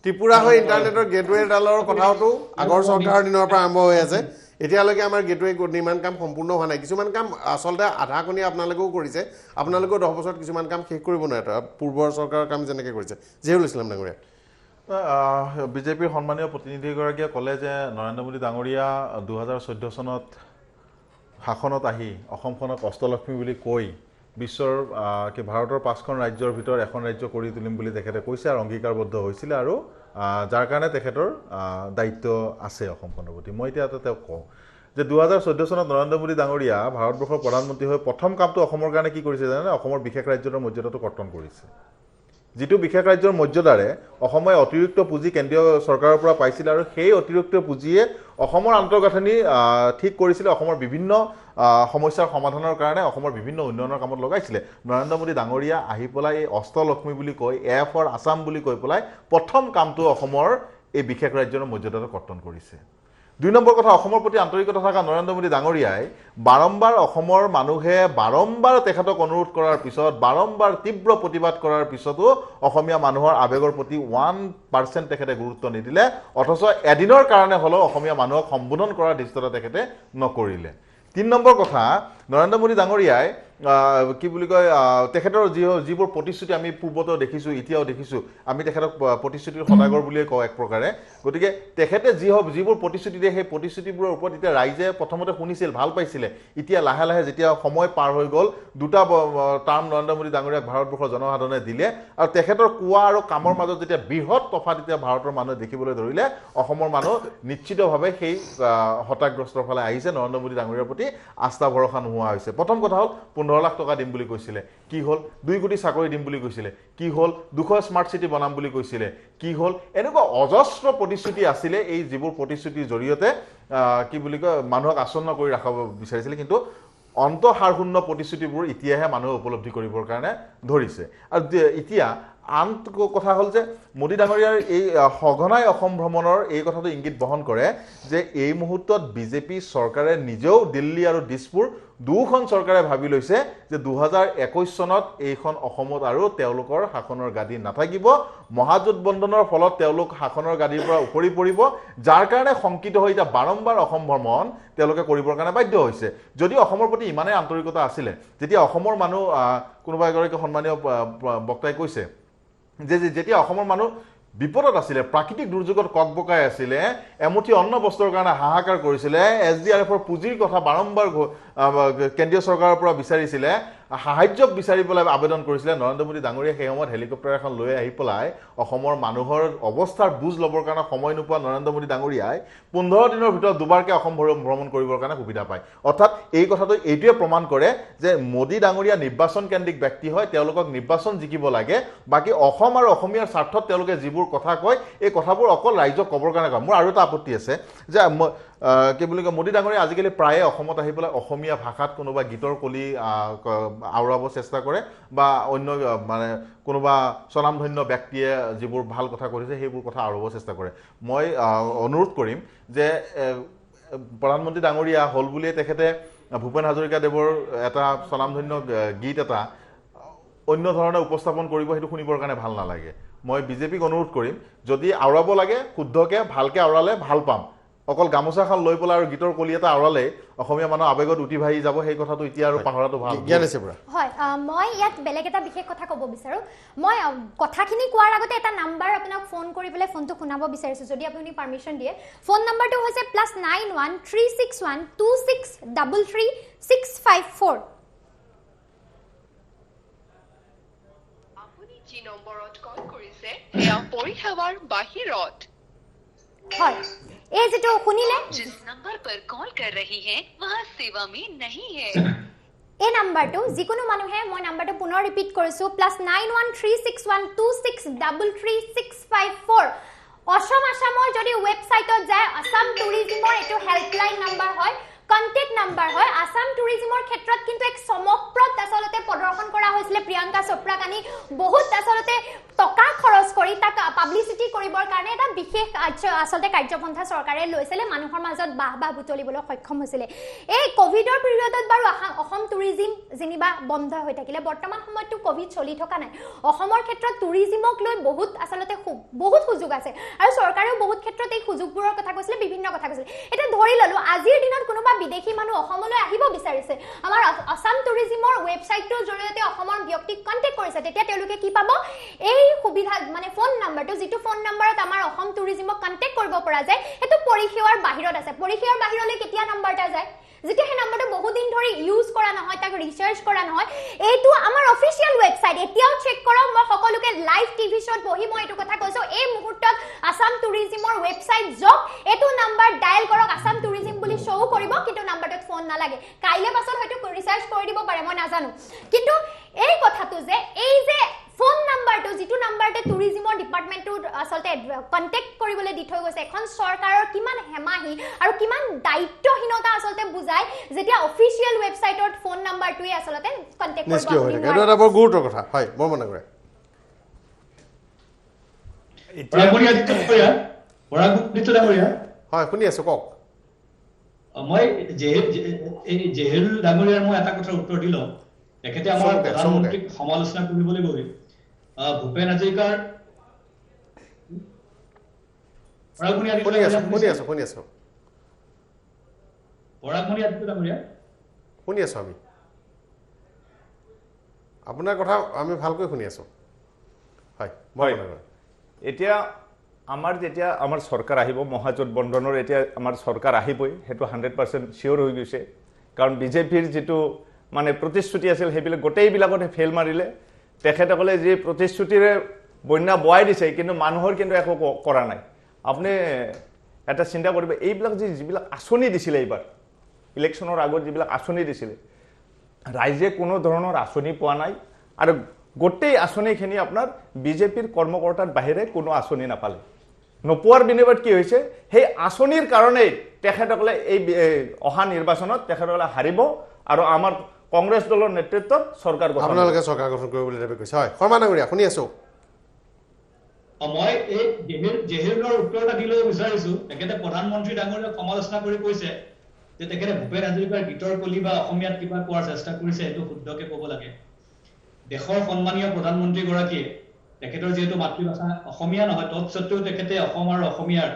ত্ৰিপুৰা হৈ ইণ্টাৰনেটৰ গেটৱেডালৰ কথাওতো আগৰ চৰকাৰৰ দিনৰ পৰা আৰম্ভ হৈ আছে। এতিয়ালৈকে আমাৰ গেটৱে নিৰ্মাণ কাম সম্পূৰ্ণ হোৱা নাই। কিছুমান কাম আচলতে আধাকণীয়া আপোনালোকেও কৰিছে, আপোনালোকেও 10 বছৰত কিছুমান কাম শেষ কৰিব নোৱাৰে, পূৰ্বৰ চৰকাৰৰ কাম যেনেকৈ কৰিছে। জহিৰুল ইছলাম ডাঙৰীয়া, বিজেপিৰ সন্মানীয় প্ৰতিনিধিগৰাকীয়ে ক'লে যে নৰেন্দ্ৰ মোদী ডাঙৰীয়া 2014 চনত শাসনত আহি অসমখনক অষ্টলক্ষ্মী বুলি কৈ বিশ্বৰ ভাৰতৰ 5খন ৰাজ্যৰ ভিতৰত এখন ৰাজ্য কৰি তুলিম বুলি তেখেতে কৈছে আৰু অংগীকাৰবদ্ধ হৈছিলে, আৰু যাৰ কাৰণে তেখেতৰ দায়িত্ব আছে অসমখনৰ প্ৰতি। মই এতিয়া তেওঁক কওঁ যে 2014 চনত নৰেন্দ্ৰ মোদী ডাঙৰীয়া ভাৰতবৰ্ষৰ প্ৰধানমন্ত্ৰী হৈ প্ৰথম কামটো অসমৰ কাৰণে কি কৰিছে জানে? অসমৰ বিশেষ ৰাজ্যৰ মৰ্যাদাটো কৰ্তন কৰিছে। যিটো বিশেষ ৰাজ্যৰ মৰ্যাদাৰে অসমে অতিৰিক্ত পুঁজি কেন্দ্ৰীয় চৰকাৰৰ পৰা পাইছিল, আৰু সেই অতিৰিক্ত পুঁজিয়ে অসমৰ আন্তঃগাঁথনি ঠিক কৰিছিলে, অসমৰ বিভিন্ন সমস্যাৰ সমাধানৰ কাৰণে অসমৰ বিভিন্ন উন্নয়নৰ কামত লগাইছিলে। নৰেন্দ্ৰ মোদী ডাঙৰীয়া আহি পেলাই এই অষ্টলক্ষ্মী বুলি কৈ, এ ফৰ আছাম বুলি কৈ পেলাই প্ৰথম কামটো অসমৰ এই বিশেষ ৰাজ্যৰ মৰ্যাদাটো কৰ্তন কৰিছে। 2 নম্বৰ কথা, অসমৰ প্ৰতি আন্তৰিকতা থকা নৰেন্দ্ৰ মোদী ডাঙৰীয়াই বাৰম্বাৰ অসমৰ মানুহে বাৰম্বাৰ তেখেতক অনুৰোধ কৰাৰ পিছত, বাৰম্বাৰ তীব্ৰ প্ৰতিবাদ কৰাৰ পিছতো অসমীয়া মানুহৰ আৱেগৰ প্ৰতি 1% তেখেতে গুৰুত্ব নিদিলে, অথচ এদিনৰ কাৰণে হ'লেও অসমীয়া মানুহক সম্বোধন কৰাৰ দৃষ্টতা তেখেতে নকৰিলে। 3 নম্বৰ কথা, নৰেন্দ্ৰ মোদী ডাঙৰীয়াই কি বুলি কয়, তেখেতৰ যিবোৰ প্ৰতিশ্ৰুতি আমি পূৰ্বতেও দেখিছোঁ, এতিয়াও দেখিছোঁ, আমি তেখেতক প্ৰতিশ্ৰুতিৰ সদাগৰ বুলিয়ে কওঁ এক প্ৰকাৰে। গতিকে তেখেতে যিবোৰ প্ৰতিশ্ৰুতি দিয়ে, সেই প্ৰতিশ্ৰুতিবোৰৰ ওপৰত এতিয়া ৰাইজে প্ৰথমতে শুনিছিল, ভাল পাইছিলে। এতিয়া লাহে লাহে যেতিয়া সময় পাৰ হৈ গ'ল, 2টা টাৰ্ম নৰেন্দ্ৰ মোদী ডাঙৰীয়াক ভাৰতবৰ্ষৰ জনসাধাৰণে দিলে, আৰু তেখেতৰ কোৱা আৰু কামৰ মাজত যেতিয়া বৃহৎ তফাত এতিয়া ভাৰতৰ মানুহে দেখিবলৈ ধৰিলে, অসমৰ মানুহ নিশ্চিতভাৱে সেই হতাগ্ৰস্তৰ ফালে আহিছে, নৰেন্দ্ৰ মোদী ডাঙৰীয়াৰ প্ৰতি আস্থা ভৰসা নোহোৱা হৈছে। প্ৰথম কথা হ'ল 15 লাখ টকা দিম বুলি কৈছিলে, কি হ'ল? 2 কোটি চাকৰি দিম বুলি কৈছিলে, কি হ'ল? 200 স্মাৰ্ট চিটি বনাম বুলি কৈছিলে, কি হ'ল? এনেকুৱা অজস্ৰ প্ৰতিশ্ৰুতি আছিলে, এই যিবোৰ প্ৰতিশ্ৰুতিৰ জৰিয়তে কি বুলি কয় মানুহক আচ্ছন্ন কৰি ৰাখিব বিচাৰিছিলে, কিন্তু অন্তঃসাৰশূন্য প্ৰতিশ্ৰুতিবোৰ এতিয়াহে মানুহে উপলব্ধি কৰিবৰ কাৰণে ধৰিছে আৰু এতিয়া আন কথা হ'ল যে মোদী ডাঙৰীয়াৰ এই সঘনাই অসম ভ্ৰমণৰ এই কথাটো ইংগিত বহন কৰে যে এই মুহূৰ্তত বিজেপি চৰকাৰে নিজেও দিল্লী আৰু দিছপুৰ দুখন চৰকাৰে ভাবি লৈছে যে 2021 চনত এইখন অসমত আৰু তেওঁলোকৰ শাসনৰ গাদী নাথাকিব মহাজোটবন্ধনৰ ফলত তেওঁলোক শাসনৰ গাদীৰ পৰা উপৰি পৰিব যাৰ কাৰণে শংকিত হৈ এতিয়া বাৰম্বাৰ অসম ভ্ৰমণ তেওঁলোকে কৰিবৰ কাৰণে বাধ্য হৈছে যদি অসমৰ প্ৰতি ইমানেই আন্তৰিকতা আছিলে যেতিয়া অসমৰ মানুহ কোনোবা এগৰাকী সন্মানীয় বক্তাই কৈছে যে যেতিয়া অসমৰ মানুহ বিপদত আছিলে প্ৰাকৃতিক দুৰ্যোগত ককবকাই আছিলে এমুঠি অন্ন বস্ত্ৰৰ কাৰণে হাহাকাৰ কৰিছিলে SDRFৰ পুঁজিৰ কথা বাৰম্বাৰ কেন্দ্ৰীয় চৰকাৰৰ পৰা বিচাৰিছিলে সাহায্য বিচাৰি পেলাই আবেদন কৰিছিলে নৰেন্দ্ৰ মোদী ডাঙৰীয়াই সেই সময়ত হেলিকপ্টাৰ এখন লৈ আহি পেলাই অসমৰ মানুহৰ অৱস্থাৰ বুজ ল'বৰ কাৰণে সময় নোপোৱা নৰেন্দ্ৰ মোদী ডাঙৰীয়াই 15 দিনৰ ভিতৰত দুবাৰকৈ অসম ভ্ৰমণ কৰিবৰ কাৰণে সুবিধা পায় অৰ্থাৎ এই কথাটো এইটোৱে প্ৰমাণ কৰে যে মোদী ডাঙৰীয়া নিৰ্বাচন কেন্দ্ৰিক ব্যক্তি হয় তেওঁলোকক নিৰ্বাচন জিকিব লাগে বাকী অসম আৰু অসমীয়াৰ স্বাৰ্থত তেওঁলোকে যিবোৰ কথা কয় এই কথাবোৰ অকল ৰাইজক ক'বৰ কাৰণে কয় মোৰ আৰু এটা আপত্তি আছে যে কি বুলি কয় মোদী ডাঙৰীয়া আজিকালি প্ৰায়ে অসমত আহি পেলাই অসমীয়া ভাষাত কোনোবা গীতৰ কলি আওৰাব চেষ্টা কৰে বা অন্য মানে কোনোবা স্বনামধন্য ব্যক্তিয়ে যিবোৰ ভাল কথা কৈছে সেইবোৰ কথা আওৰাব চেষ্টা কৰে মই অনুৰোধ কৰিম যে প্ৰধানমন্ত্ৰী ডাঙৰীয়া হ'ল বুলিয়ে তেখেতে ভূপেন হাজৰিকাদেৱৰ এটা স্বনামধন্য গীত এটা অন্য ধৰণে উপস্থাপন কৰিব সেইটো শুনিবৰ কাৰণে ভাল নালাগে মই বিজেপিক অনুৰোধ কৰিম যদি আওৰাব লাগে শুদ্ধকে ভালকে আওৰালে ভাল পাম অকল গামোচাখন লৈ পেলাই আৰু গীতৰ কলি এটা আওৰালে অসমীয়া মানুহ আবেগত উঠি ভাহি যাব সেই কথাটো এতিয়া আৰু পাহৰাটো ভাল জ্ঞান আছে পুৰা হয় মই ইয়াত বেলেগ এটা বিশেষ কথা ক'ব বিচাৰো মই কথাখিনি কোৱাৰ আগতে এটা নাম্বাৰ আপোনাক ফোন কৰি পেলাই ফোনটো শুনাব বিচাৰিছো যদি আপুনি পাৰমিশন দিয়ে ফোন নাম্বাৰটো হৈছে +913612633654 আপুনি যি নম্বৰত কল কৰিছে সেয়া পৰিষেৱাৰ বাহিৰত হয় এই যেটো শুনিলে जिस नंबर पर कॉल कर रही हैं वह सेवा में नहीं है এই নাম্বাৰটো যিকোনো মানুহে মই নাম্বাৰটো পুনৰ ৰিপিট কৰিছো +913612633654 অসম আসামৰ যদি ৱেবসাইটত যায় আসাম টুৰিজিমৰ এটো হেল্পলাইন নাম্বাৰ হয় কন্টেক্ট নাম্বাৰ হয় আসাম টুৰিজিমৰ ক্ষেত্ৰত কিন্তু এক চমকপ্ৰদ আসলতে প্ৰদৰ্শন কৰা হৈছিল প্ৰিয়ংকা চোপ্ৰা কানি বহুত আসলতে টকা খৰচ কৰি তাক পাব্লিসিটি কৰিবৰ কাৰণে এটা বিশেষ আসলতে কাৰ্যপন্থা চৰকাৰে লৈছিল মানুহৰ মাজত বাহবা বুটলিবলৈ সক্ষম হৈছিল এই কোভিডৰ পিৰিয়ডত বাৰু অসম টুৰিজিম যেনিবা বন্ধ হৈ থাকিলে বৰ্তমান সময়তো কোভিড চলি থকা নাই অসমৰ ক্ষেত্ৰত টুৰিজিমক লৈ বহুত আসলতে বহুত সুযোগ আছে আৰু চৰকাৰেও বহুত ক্ষেত্ৰত এই সুযোগবোৰৰ কথা কৈছিল বিভিন্ন কথা কৈছিল এটা ধৰি ললো আজিৰ দিনত কোনোবা বিদেশী মানুহ অসমলৈ আহিব বিচাৰিছে আমাৰ আসাম টুৰিজিমৰ ৱেবসাইটটোৰ জৰিয়তে অসমৰ ব্যক্তিক কন্টেক্ট কৰিছে তেতিয়া তেওঁলোকে কি পাব এই সুবিধা মানে ফোন নাম্বাৰটো যেটো ফোন নাম্বাৰত আমাৰ অসম টুৰিজিমক কন্টেক্ট কৰিব পৰা যায় এটো পৰিখেৱাৰ বাহিৰত আছে পৰিখেৱাৰ বাহিৰলৈ কেতিয়া নাম্বাৰটা যায় যেতিয়া সেই নাম্বাৰটো বহু দিন ধৰি ইউজ কৰা নহয় তাক ৰিচাৰ্জ কৰা নহয় এইটো আমাৰ অফিচিয়েল ৱেবসাইট এতিয়াও চেক কৰক মই সকলোকে লাইভ টিভি শ্বট বহি মই এইটো কথা কৈছো এই মুহূৰ্তত আসাম টুৰিজিমৰ ৱেবসাইট যক এটো নাম্বাৰ ডায়াল কৰক আসাম টুৰিজিম বুলি শো কৰিব কিন্তু নাম্বাৰটোত ফোন নালাগে কাইলে পাছত হয়তো ৰিচাৰ্জ কৰি দিব পাৰে মই নাজানো কিন্তু এই কথাটো যে এই যে ফোন নাম্বাৰটো যেটো নাম্বাৰতে টুৰিজিমৰ ডিপাৰ্টমেন্টটো আসলতে কন্টেক্ট কৰিবলৈ দি থৈ গৈছে এখন চৰকাৰৰ কিমান হেমাহি আৰু কিমান দায়িত্বহীনতা আসলতে বুজায় যেতিয়া অফিচিয়েল ৱেবসাইটত ফোন নাম্বাৰটোৱে আসলতে কন্টেক্ট কৰিব এইটো এটা বৰ গুৰুত্বৰ কথা হয় বৰ মনে কৰে হয় শুনি আছো কওক মই জেহেল ডাঙৰীয়াৰ মই এটা কথাৰ উত্তৰ দিলো তেখেতে আমাৰ প্ৰধানমন্ত্ৰীক সমালোচনা কৰিবলৈ গৈ ভূপেন হাজৰিকাৰ শুনি আছো আমি আপোনাৰ কথা আমি ভালকৈ শুনি আছো হয় এতিয়া আমাৰ যেতিয়া আমাৰ চৰকাৰ আহিব মহাজোট বন্ধনৰ এতিয়া আমাৰ চৰকাৰ আহিবই হেতু 100% শিওৰ হৈ গৈছে কাৰণ বিজেপিৰ যেটো মানে প্ৰতিশ্ৰুতি আছিল হেবিলে গোটেইবিলাকতে ফেল মাৰিলে তেখেতসকলে যে প্ৰতিশ্ৰুতিৰে বন্যা বয়াই দিছে কিন্তু মানুহৰ কিন্তু একো কৰা নাই আপুনি এটা চিন্তা কৰিব এইবিলাক যিবিলাক আঁচনি দিছিলে এইবাৰ ইলেকশ্যনৰ আগত যিবিলাক আঁচনি দিছিলে ৰাইজে কোনো ধৰণৰ আঁচনি পোৱা নাই আৰু গোটেই আঁচনিখিনি আপোনাৰ বিজেপিৰ কৰ্মকৰ্তাৰ বাহিৰে কোনো আঁচনি নাপালে নোপোৱাৰ বিনিময়ত কি হৈছে সেই আঁচনিৰ কাৰণেই তেখেতসকলে এই অহা নিৰ্বাচনত তেখেতসকলে হাৰিব আৰু আমাৰ কংগ্ৰেছ দলৰ নেতৃত্বত চৰকাৰ গঠন আপোনালোকে চৰকাৰ গঠন কৰিব বুলি দাবী কৰিছে হয় শৰ্মা ডাঙৰীয়া শুনি আছো মই এই জেহেৰুলৰ উত্তৰ এটা দিব বিচাৰিছো তেখেতে প্ৰধানমন্ত্ৰী ডাঙৰীয়াক সমালোচনা কৰি কৈছে যে তেখেতে ভূপেন হাজৰিকাৰ গীতৰ কলি বা অসমীয়াত কিবা কোৱাৰ চেষ্টা কৰিছে এইটো শুদ্ধকে ক'ব লাগে দেশৰ সন্মানীয় প্ৰধানমন্ত্ৰী গৰাকীয়ে তেখেতৰ যেহেতু মাতৃভাষা অসমীয়া নহয় তৎসত্ত্বেও তেখেতে অসম আৰু অসমীয়াৰ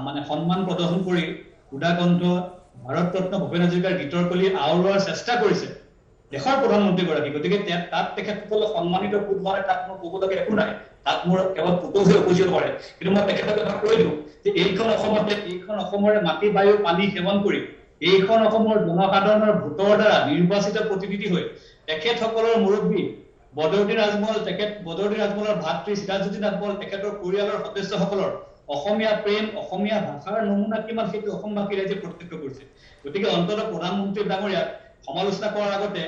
মানে সন্মান প্ৰদৰ্শন কৰি উদাকণ্ঠ ভাৰত ৰত্ন ভূপেন হাজৰিকাৰ গীতৰ কলি আওৰোৱাৰ চেষ্টা কৰিছে দেশৰ প্ৰধানমন্ত্ৰী গৰাকী গতিকে তাত তেখেতসকলে সন্মানিত কোন হয় তাত মোৰ ক'ব লগা একো নাই তাত মোৰ কেৱল পুতৌহে উপজিত কৰে কিন্তু মই তেখেতক এটা কৈ দিওঁ যে এইখন অসমৰে মাটি বায়ু পানী সেৱন কৰি এইখন অসমৰ জনসাধাৰণৰ ভোটৰ দ্বাৰা নিৰ্বাচিত প্ৰতিনিধি হৈ তেখেতসকলৰ মুৰব্বী বদৰুদ্দিন ৰাজমলৰ ভাতৃ চিৰাজুদ্দিন ৰাজমল তেখেতৰ পৰিয়ালৰ সদস্যসকলৰ অসমীয়া প্ৰেম অসমীয়া ভাষাৰ নমুনা কিমান সেইটো অসমবাসী ৰাইজে প্ৰত্যক্ষ কৰিছে গতিকে অন্ততঃ প্ৰধানমন্ত্ৰী ডাঙৰীয়াক সমালোচনা কৰাৰ আগতে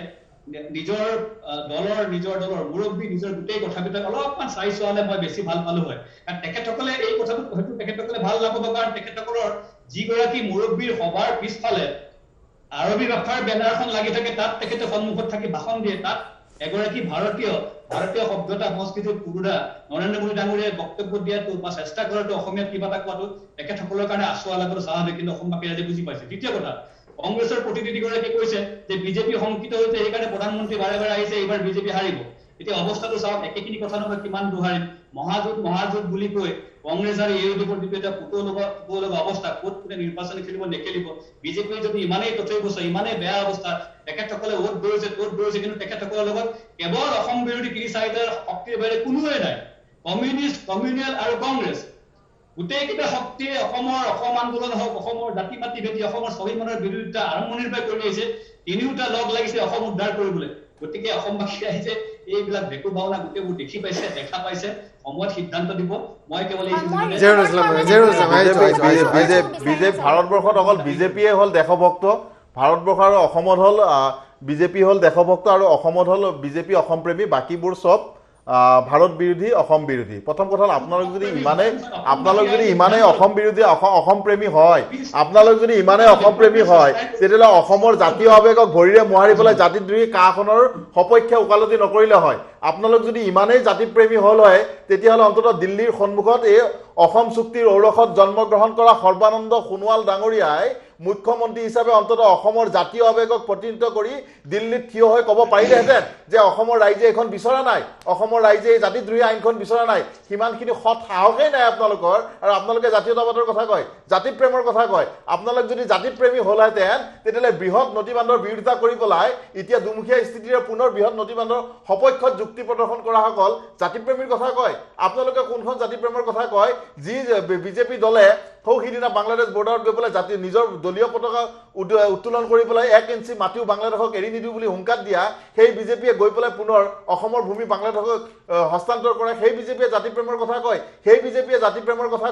নিজৰ দলৰ মুৰব্বী নিজৰ গোটেই কথাবিলাক অলপমান চাই চোৱালে মই বেছি ভাল পালো হয় কাৰণ তেখেতসকলে এই কথাটো হয়তো তেখেতসকলে ভাল নাপাব কাৰণ তেখেতসকলৰ যিগৰাকী মুৰব্বীৰ সভাৰ পিছফালে আৰবী ভাষাৰ বেনাৰখন লাগি থাকে তাত তেখেতে সন্মুখত থাকি ভাষণ দিয়ে তাত এগৰাকী ভাৰতীয় সভ্যতা সংস্কৃতিৰ পুৰুষা নৰেন্দ্ৰ মোদী ডাঙৰীয়াই বক্তব্য দিয়াটো বা চেষ্টা কৰাটো অসমীয়াত কিবা এটা কোৱাটো তেখেতসকলৰ কাৰণে আচোৱা লাগাটো স্বাভাৱিক কিন্তু অসমবাসী ৰাইজে বুজি পাইছে দ্বিতীয় কথা কংগ্ৰেছৰ প্ৰতিনিধিগৰাকীয়ে কৈছে যে বিজেপি শংকিত হৈছে সেইকাৰণে প্ৰধানমন্ত্ৰী বাৰে বাৰে আহিছে এইবাৰ বিজেপি হাৰিব এতিয়া অৱস্থাটো চাওক একেখিনি কথা নহয় কিমান দুহাৰিম মহাজোঁট বুলি কৈ কংগ্ৰেছ আৰু ইউডিএফৰ যিটো এটা পুতৌ লগা অৱস্থা ক'ত কোনে নিৰ্বাচন খেলিব নেখেলিব বিজেপিৰ যদি ইমানেই তথ্য ইমানেই বেয়া অৱস্থা তেখেতসকলে অ'ট দৌৰিছে কিন্তু তেখেতসকলৰ লগত কেৱল অসম বিৰোধী ৩-৪টা শক্তিৰ বাহিৰে কোনোৱে নাই কমিউনিষ্ট কমিউনেল আৰু কংগ্ৰেছ গোটেইকেইটা শক্তিয়ে অসম আন্দোলন হওক অসমৰ জাতি পাতি ভেটি অসমৰ স্বাভিমানৰ বিৰোধিতা আৰম্ভণিৰ পৰা কৰি আহিছে তিনিওটা লগ লাগিছে অসম উদ্ধাৰ কৰিবলৈ গতিকে অসমবাসী আহিছে এইবিলাক ভেকু ভাওনা গোটেইবোৰ দেখা পাইছে সময়ত সিদ্ধান্ত দিব মই কেৱল ভাৰতবৰ্ষত অকল বিজেপিয়ে হ'ল দেশভক্ত ভাৰতবৰ্ষ আৰু অসমত হ'ল বিজেপি হ'ল দেশভক্ত আৰু অসমত হ'ল বিজেপি অসমপ্ৰেমী বাকীবোৰ চব ভাৰত বিৰোধী অসম বিৰোধী প্ৰথম কথা হ'ল আপোনালোক যদি ইমানেই অসম বিৰোধী অসম প্ৰেমী হয় তেতিয়াহ'লে অসমৰ জাতীয় আৱেগক ভৰিৰে মোহাৰি পেলাই জাতিদ্ৰোহী কাখনৰ সপক্ষে ওকালতি নকৰিলে হয় আপোনালোক যদি ইমানেই জাতিপ্ৰেমী হ'ল হয় তেতিয়াহ'লে অন্ততঃ দিল্লীৰ সন্মুখত এই অসম চুক্তিৰ ঔৰসত জন্মগ্ৰহণ কৰা সৰ্বানন্দ সোণোৱাল ডাঙৰীয়াই মুখ্যমন্ত্ৰী হিচাপে অন্ততঃ অসমৰ জাতীয় আৱেগক প্ৰতিনিধিত্ব কৰি দিল্লীত থিয় হৈ ক'ব পাৰিলেহেঁতেন যে অসমৰ ৰাইজে এইখন বিচৰা নাই অসমৰ ৰাইজে এই জাতিদ্ৰোহী আইনখন বিচৰা নাই সিমানখিনি সৎ সাহসেই নাই আপোনালোকৰ আৰু আপোনালোকে জাতীয়তাবাদৰ কথা কয় জাতি প্ৰেমৰ কথা কয় আপোনালোক যদি জাতিপ্ৰেমী হ'লহেঁতেন তেতিয়াহ'লে বৃহৎ নদীবান্ধৰ বিৰোধিতা কৰি পেলাই এতিয়া দুমুখীয়া স্থিতিৰে পুনৰ বৃহৎ নদীবান্ধৰ সপক্ষত যুক্তি প্ৰদৰ্শন কৰাসকল জাতিপ্ৰেমীৰ কথা কয় আপোনালোকে কোনখন জাতিপ্ৰেমৰ কথা কয় যি বিজেপি দলে সিদিনা বাংলাদেশ বৰ্ডাৰত গৈ পেলাই নিজৰ দলীয় পতাকা উত্তোলন কৰি পেলাই 1 ইঞ্চি মাটিও বাংলাদেশক এৰি নিদিওঁ বুলি হুংকাত দিয়া সেই বিজেপিয়ে গৈ পেলাই পুনৰ অসমৰ ভূমি বাংলাদেশক হস্তান্তৰ কৰে সেই বিজেপিয়ে জাতিপ্ৰেমৰ কথা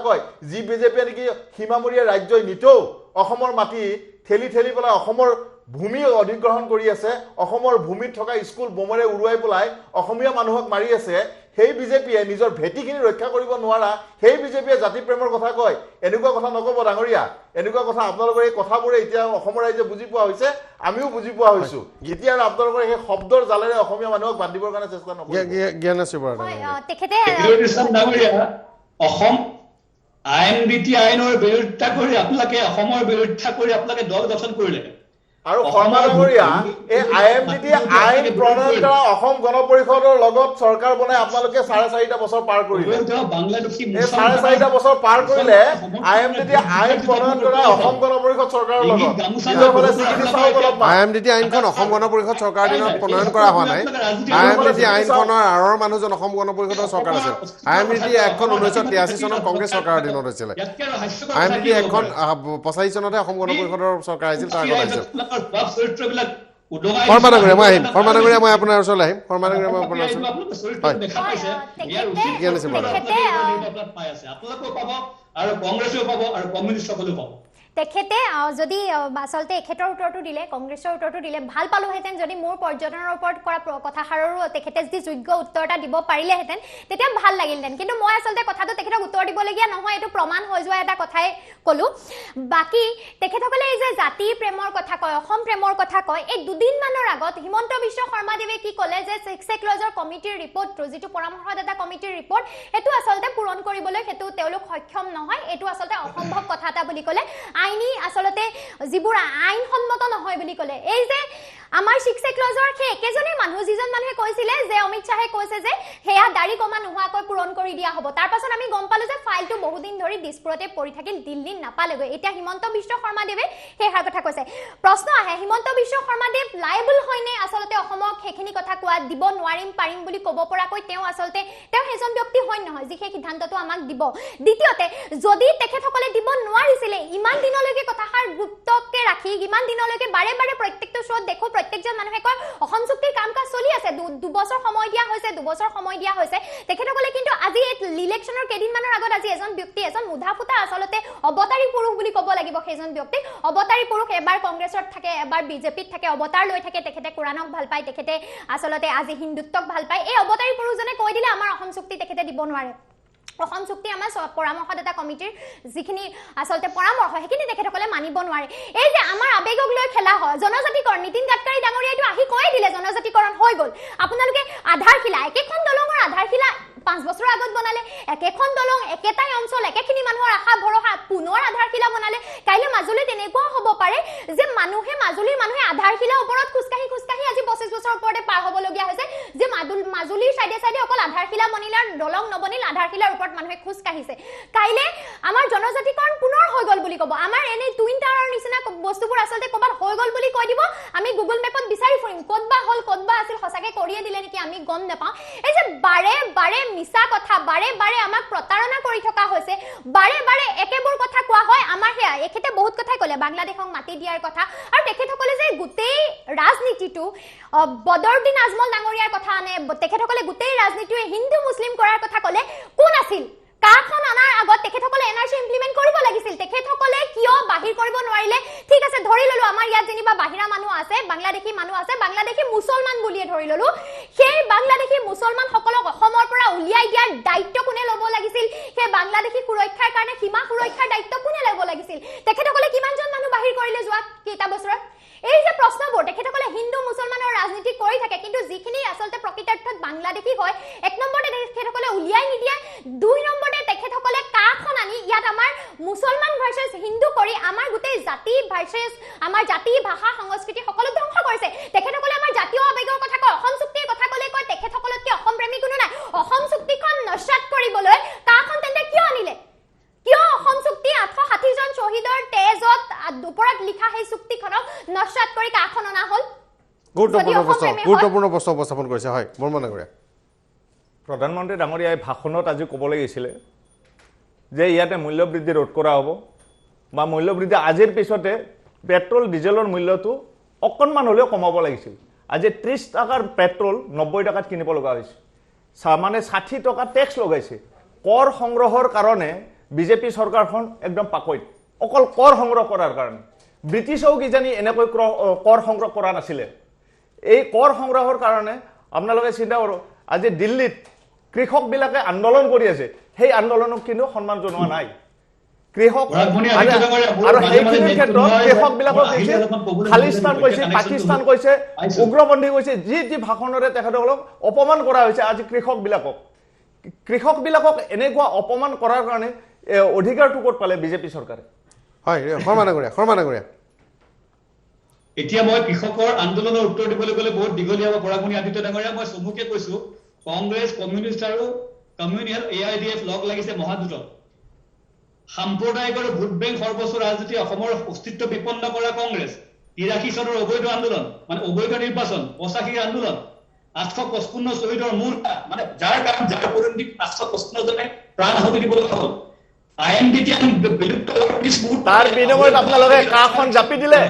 কয় যি বিজেপিয়ে নেকি সীমামূৰীয়া ৰাজ্যই নিতৌ অসমৰ মাটি ঠেলি পেলাই অসমৰ ভূমি অধিগ্ৰহণ কৰি আছে অসমৰ ভূমিত থকা স্কুল বোমেৰে উৰুৱাই পেলাই অসমীয়া মানুহক মাৰি আছে সেই বিজেপিয়ে নিজৰ ভেটিখিনি ৰক্ষা কৰিব নোৱাৰা সেই বিজেপিয়ে জাতিপ্ৰেমৰ কথা কয় এনেকুৱা কথা নক'ব ডাঙৰীয়া এনেকুৱা কথা আপোনালোকৰ এই কথাবোৰে এতিয়া অসমৰ ৰাইজে বুজি পোৱা হৈছে আমিও বুজি পোৱা হৈছো এতিয়া আৰু আপোনালোকৰ সেই শব্দৰ জালেৰে অসমীয়া মানুহক বান্ধিবৰ কাৰণে চেষ্টা নকৰিব জ্ঞান আছে বাৰু তেখেতে অসম আইনৰ বিৰোধিতা কৰি আপোনালোকে অসমৰ বিৰোধিতা কৰি আপোনালোকে দল গঠন কৰিলে আৰু শৰ্মা ডাঙৰীয়া এই IMDT আইন প্ৰণয়ন কৰা অসম গণ পৰিষদৰ লগত চৰকাৰ বনাই আপোনালোকে 4.5 বছৰ পাৰ কৰিলে এই 4.5 বছৰ পাৰ কৰিলে IMDT আইন প্ৰণয়ন কৰা অসম গণ পৰিষদ চৰকাৰৰ লগত IMDT আইনখন অসম গণ পৰিষদ চৰকাৰৰ দিনত প্ৰণয়ন কৰা হোৱা নাই IMDT আইনখনৰ আঁৰৰ মানুহজন অসম গণ পৰিষদৰ চৰকাৰ আছিল IMDT আইনখন 1983 চনত কংগ্ৰেছ চৰকাৰৰ দিনত হৈছিল IMDT আইনখন 85 চনতহে অসম গণ পৰিষদৰ চৰকাৰ আহিছিল তাৰ আগত আহিছিল শৰ্মা ডাঙৰীয়া মই আপোনাৰ ওচৰলৈ আহিম শৰ্মা ডাঙৰীয়া মই আপোনাৰ তেখেতে যদি আচলতে এখেতৰ উত্তৰটো দিলে কংগ্ৰেছৰ উত্তৰটো দিলে ভাল পালোহেঁতেন যদি মোৰ পৰ্যটনৰ ওপৰত কৰা কথাষাৰৰো তেখেতে যদি যোগ্য উত্তৰ এটা দিব পাৰিলেহেঁতেন তেতিয়া ভাল লাগিলহেঁতেন কিন্তু মই আচলতে কথাটো তেখেতক উত্তৰ দিবলগীয়া নহয় এইটো প্ৰমাণ হৈ যোৱা এটা কথাই ক'লো বাকী তেখেতসকলে এই যে জাতি প্ৰেমৰ কথা কয় অসম প্ৰেমৰ কথা কয় এই দুদিনমানৰ আগত হিমন্ত বিশ্ব শৰ্মাদেৱে কি ক'লে যে 6 ক্লজৰ কমিটিৰ ৰিপৰ্টটো যিটো পৰামৰ্শদাতা কমিটিৰ ৰিপৰ্ট সেইটো আচলতে পূৰণ কৰিবলৈ সেইটো তেওঁলোক সক্ষম নহয় এইটো আচলতে অসম্ভৱ কথা এটা বুলি ক'লে আইনী আচলতে যিবোৰ আইনসন্মত নহয় বুলি ক'লে এই যে আমাৰ 6 ক্লজৰ সেই একেজনে মানুহ যিজন মানুহে কৈছিলে যে অমিত শ্বাহে কৈছে যে হেয়া দাড়ি কমা নোহোৱাকৈ পূৰণ কৰি দিয়া হ'ব তাৰ পাছত আমি গম পালো যে ফাইলটো বহুদিন ধৰি দিছপুৰতে পৰি থাকিল দিল্লী নাপালেগৈ এতিয়া হিমন্ত বিশ্ব শৰ্মাদেৱে সেইহাৰ কথা কৈছে প্ৰশ্ন আহে হিমন্ত বিশ্ব শৰ্মাদেৱ লাইবল হয়নে আচলতে অসমক সেইখিনি কথা কোৱা দিব নোৱাৰিম পাৰিম বুলি ক'ব পৰাকৈ তেওঁ আচলতে তেওঁ সেইজন ব্যক্তি হয় নহয় যি সেই সিদ্ধান্তটো আমাক দিব দ্বিতীয়তে যদি তেখেতসকলে দিব নোৱাৰিছিলে ইমান দিনলৈকে কথাষাৰ গুপ্তকে ৰাখি ইমান দিনলৈকে বাৰে বাৰে প্ৰত্যেকটো শ্ব'ত দেখো প্ৰত্যেকজন মানুহে কয় অসম চুক্তিৰ কাম কাজ চলি আছে দুবছৰ সময় দিয়া হৈছে তেখেতসকলে কিন্তু আজি ইলেকশ্যনৰ কেইদিনমানৰ আগত আজি এজন ব্যক্তি এজন মুধাফুটা আচলতে অৱতাৰী পুৰুষ বুলি ক'ব লাগিব সেইজন ব্যক্তি অৱতাৰী পুৰুষ এবাৰ কংগ্ৰেছত থাকে এবাৰ বিজেপিত থাকে অৱতাৰ লৈ থাকে তেখেতে কোৰাণক ভাল পায় তেখেতে আচলতে আজি হিন্দুত্বক ভাল পায় এই অৱতাৰী পুৰুষজনে কৈ দিলে আমাৰ অসম চুক্তি তেখেতে দিব নোৱাৰে অসম চুক্তি আমাৰ পৰামৰ্শদাতা কমিটিৰ যিখিনি আচলতে পৰামৰ্শ সেইখিনি তেখেতসকলে মানিব নোৱাৰে এই যে আমাৰ আবেগক লৈ খেলা হয় জনজাতিকৰণ নীতিন গাডকাৰী ডাঙৰীয়াইটো আহি কৈ দিলে জনজাতিকৰণ হৈ গ'ল আপোনালোকে আধাৰশিলা একেখন দলঙৰ আধাৰশিলা 5 বছৰৰ আগত বনালে একেখন দলং একেটাই অঞ্চল একেখিনি মানুহৰ আশা ভৰসা পুনৰ আধাৰশিলা বনালে কাইলৈ মাজুলীত এনেকুৱা হ'ব পাৰে যে মাজুলীৰ মানুহে আধাৰশিলাৰ ওপৰত খোজকাঢ়ি আজি 25 বছৰৰ ওপৰতে পাৰ হ'বলগীয়া হৈছে যে মাজুলীৰ সাইডে অকল আধাৰশিলা বনিলাৰ দলং নবনিল আধাৰশিলাৰ ওপৰত মানুহে খোজকাঢ়িছে কাইলৈ আমাৰ জনজাতিকৰণ পুনৰ হৈ গ'ল বুলি ক'ব আমাৰ এনেই টুইন টাৱাৰৰ নিচিনা বস্তুবোৰ আচলতে ক'বাত হৈ গ'ল বুলি কৈ দিব আমি গুগল মেপত বিচাৰি ফুৰিম ক'ত বা হ'ল ক'ত বা আছিল সঁচাকৈ কৰিয়ে দিলে নেকি আমি গম নাপাওঁ এই যে বাৰে মিছা কথা বাৰে আমাক প্ৰতাৰণা কৰি থকা হৈছে বাৰে একেবোৰ কথা কোৱা হয় আমাৰ সেয়া এখেতে বহুত কথাই ক'লে বাংলাদেশক মাটি দিয়াৰ কথা আৰু তেখেতসকলে যে গোটেই ৰাজনীতিটো বদৰুদ্দিন আজমল ডাঙৰীয়াৰ কথা আনে তেখেতসকলে গোটেই ৰাজনীতিটোৱে হিন্দু মুছলিম কৰাৰ কথা ক'লে কোন আছিল কাখন অনাৰ আগত তেখেতসকলে এনআৰচি ইমপ্লিমেণ্ট কৰিব লাগিছিল তেখেতসকলে কিয় বাহিৰ কৰিব নোৱাৰিলে ঠিক আছে ধৰি ললো আমাৰ ইয়াত যেনিবা বাহিৰা মানুহ আছে বাংলাদেশী মুছলমান বুলিয়ে ধৰি ললো সেই বাংলাদেশী মুছলমান সকলক অসমৰ পৰা উলিয়াই দিয়াৰ দায়িত্ব কোনে ল'ব লাগিছিল সেই বাংলাদেশী সুৰক্ষাৰ কাৰণে সীমা সুৰক্ষাৰ দায়িত্ব কোনে ল'ব লাগিছিল তেখেতসকলে কিমানজন মানুহ বাহিৰ কৰিলে যোৱা কেইটা বছৰত এই যে প্ৰশ্নবোৰ তেখেতসকলে হিন্দু মুছলমানৰ ৰাজনীতি কৰি থাকে কিন্তু যিখিনি আচলতে প্ৰকৃতাৰ্থত বাংলাদেশী হয় 1 নম্বৰতে তেখেতসকলে উলিয়াই নিদিয়ে 2 নম্বৰতে তেখেতসকলে কাখন আনি ইয়াত আমাৰ মুছলমান ভাৰ্চেছ হিন্দু কৰি আমাৰ গোটেই জাতি ভাৰ্চেছ আমাৰ জাতি ভাষা সংস্কৃতি সকলো ধ্বংস কৰিছে তেখেতসকলে আমাৰ জাতীয় আবেগৰ কথা কয় অসম চুক্তিৰ কথা ক'লে কয় তেখেতসকলতকৈ অসম প্ৰেমী কোনো নাই অসম চুক্তিখন নস্যাৎ কৰিবলৈ কাখন তেন্তে কিয় আনিলে কিয় অসম চুক্তি 860 জন শ্বহীদৰ তেজত ওপৰত লিখা সেই চুক্তিখনক নস্যাৎ কৰি কাখন অনা হ'ল গুৰুত্বপূৰ্ণ প্ৰশ্ন উপস্থাপন কৰিছে হয় বৰ্মন ডাঙৰীয়া প্ৰধানমন্ত্ৰী ডাঙৰীয়াই ভাষণত আজি ক'ব লাগিছিলে যে ইয়াতে মূল্যবৃদ্ধি ৰোধ কৰা হ'ব বা মূল্যবৃদ্ধি আজিৰ পিছতে পেট্ৰল ডিজেলৰ মূল্যটো অকণমান হ'লেও কমাব লাগিছিল আজি 30 টকাৰ পেট্ৰল 90 টকাত কিনিব লগা হৈছে মানে 60 টকা টেক্স লগাইছে কৰ সংগ্ৰহৰ কাৰণে বিজেপি চৰকাৰখন একদম পাকৈত অকল কৰ সংগ্ৰহ কৰাৰ কাৰণে ব্ৰিটিছেও কিজানি এনেকৈ কৰ সংগ্ৰহ কৰা নাছিলে এই কৰ সংগ্ৰহৰ কাৰণে আপোনালোকে চিন্তা কৰক আজি দিল্লীত কৃষকবিলাকে আন্দোলন কৰি আছে সেই আন্দোলনক কিন্তু সন্মান জনোৱা নাই কৃষক আৰু সেইখিনিৰ ক্ষেত্ৰত কৃষকবিলাকক খালিস্তান কৈছে পাকিস্তান কৈছে উগ্ৰপন্থী কৈছে যি ভাষণৰে তেখেতসকলক অপমান কৰা হৈছে আজি কৃষকবিলাকক এনেকুৱা অপমান কৰাৰ কাৰণে অধিকাৰটো ক'ত পালে বিজেপি চৰকাৰে হয় শৰ্মা ডাঙৰীয়া এতিয়া মই কৃষকৰ আন্দোলনৰ উত্তৰ দিবলৈ গ'লে বহুত দীঘলীয়া হ'ব পৰামৰ্শ আদিত্য ডাঙৰীয়া মই চমুকে কৈছো কংগ্ৰেছ কমিউনিষ্ট আৰু কমিউনিয়েল AIDF লগ লাগিছে মহাজোঁটত সাম্প্ৰদায়িক আৰু ভোট বেংক সৰ্বোচ্চ ৰাজনীতি অসমৰ অস্তিত্ব বিপন্ন কৰা কংগ্ৰেছ 83 চনৰ অবৈধ আন্দোলন মানে অবৈধ নিৰ্বাচন 85 আন্দোলন 855 শ্বহীদৰ মূৰ্তা মানে যাৰ কাৰণ যাৰ পৰিণতি 855 জনে প্ৰাণ আহুতি দিবলগা হ'ল তাৰ বিনিময়ত আপোনালোকে কাখন জাপি দিলে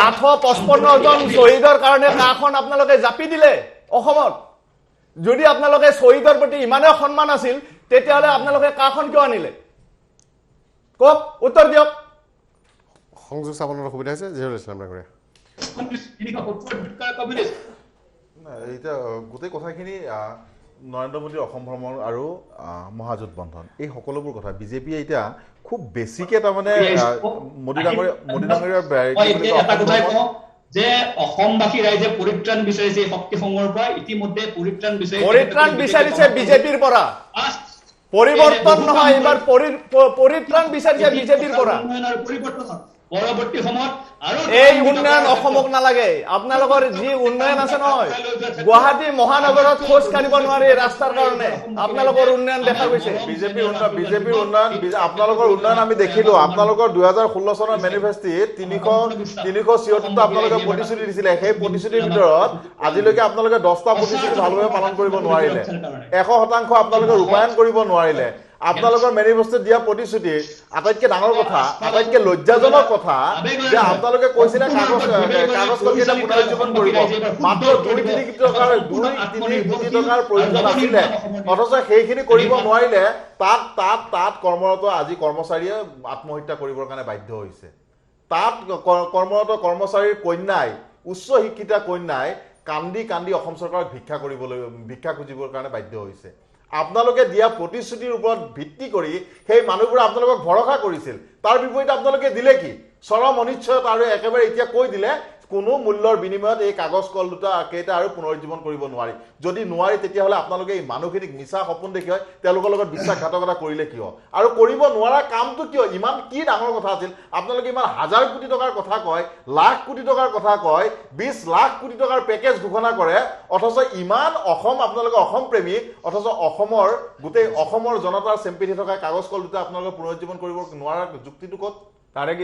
855 জন শ্বহীদৰ কাৰণে কাখন আপোনালোকে জাপি দিলে অসমত যদি আপোনালোকে শ্বহীদৰ প্ৰতি ইমানেই সন্মান আছিল তেতিয়াহ'লে আপোনালোকে কাখন কিয় আনিলে কওক উত্তৰ দিয়ক সংযোগ স্থাপনৰ অসুবিধা হৈছে জহিৰুল ইছলাম ডাঙৰীয়া এতিয়া গোটেই কথাখিনি নৰেন্দ্ৰ মোদীৰ অসম ভ্ৰমণ আৰু মহাজোঁট বন্ধন এই সকলোবোৰ কথা বিজেপিয়ে এতিয়া খুব বেছিকে তাৰমানে মোদী ডাঙৰীয়াৰ যে অসমবাসী ৰাইজে পৰিত্ৰাণ বিচাৰিছে শক্তি সংঘৰ পৰা ইতিমধ্যে পৰিত্ৰাণ বিচাৰিছে বিজেপিৰ পৰা পৰিৱৰ্তন নহয় এবাৰ পৰিত্ৰাণ বিচাৰিছে বিজেপিৰ পৰা পৰৱৰ্তী সময়ত আৰু এই উন্নয়ন অসমক নালাগে আপোনালোকৰ যি উন্নয়ন আছে নহয় গুৱাহাটী মহানগৰত খোজ কাঢ়িব নোৱাৰি ৰাস্তাৰ কাৰণে আপোনালোকৰ উন্নয়ন দেখা গৈছে বিজেপিৰ উন্নয়ন আপোনালোকৰ উন্নয়ন আমি দেখিলো আপোনালোকৰ 2016 চনৰ মেনিফেষ্টোত 374টা আপোনালোকে প্ৰতিশ্ৰুতি দিছিলে সেই প্ৰতিশ্ৰুতিৰ ভিতৰত আজিলৈকে আপোনালোকে 10টা প্ৰতিশ্ৰুতি ভালভাৱে পালন কৰিব নোৱাৰিলে 100% আপোনালোকে ৰূপায়ণ কৰিব নোৱাৰিলে আপোনালোকৰ মেনিফেষ্টোত দিয়া প্ৰতিশ্ৰুতি আটাইতকৈ ডাঙৰ কথা আটাইতকৈ লজ্জাজনক কথা যে আপোনালোকে কৈছিলে কাগজ কলকেইটা পুনৰুজ্জীৱন কৰিব মাত্ৰ 2-3 কোটি টকাৰ প্ৰয়োজন আছিলে অথচ সেইখিনি কৰিব নোৱাৰিলে তাত কৰ্মৰত আজি কৰ্মচাৰীয়ে আত্মহত্যা কৰিবৰ কাৰণে বাধ্য হৈছে তাত কৰ্মৰত কৰ্মচাৰীৰ কন্যাই উচ্চ শিক্ষিতা কন্যাই কান্দি অসম চৰকাৰক ভিক্ষা খুজিবৰ কাৰণে বাধ্য হৈছে আপোনালোকে দিয়া প্ৰতিশ্ৰুতিৰ ওপৰত ভিত্তি কৰি সেই মানুহবোৰে আপোনালোকক ভৰসা কৰিছিল তাৰ বিপৰীতে আপোনালোকে দিলে কি চৰম অনিশ্চয়তা আৰু একেবাৰে এতিয়া কৈ দিলে কোনো মূল্যৰ বিনিময়ত এই কাগজ কল দুটা কেইটা আৰু পুনৰুজ্জীৱন কৰিব নোৱাৰি যদি নোৱাৰি তেতিয়াহ'লে আপোনালোকে এই মানুহখিনিক মিছা সপোন দেখি হয় তেওঁলোকৰ লগত বিশ্বাসঘাতকতা কৰিলে কিয় আৰু কৰিব নোৱাৰা কামটো কিয় ইমান কি ডাঙৰ কথা আছিল আপোনালোকে ইমান হাজাৰ কোটি টকাৰ কথা কয় লাখ কোটি টকাৰ কথা কয় 20 লাখ কোটি টকাৰ পেকেজ ঘোষণা কৰে অথচ ইমান অসম আপোনালোকে অসম প্ৰেমী অথচ গোটেই অসমৰ জনতাৰ চেম্পিটি থকা কাগজ কল দুটা আপোনালোকে পুনৰুজ্জীৱন কৰিব নোৱাৰাৰ যুক্তিটো ক'ত তাৰে কি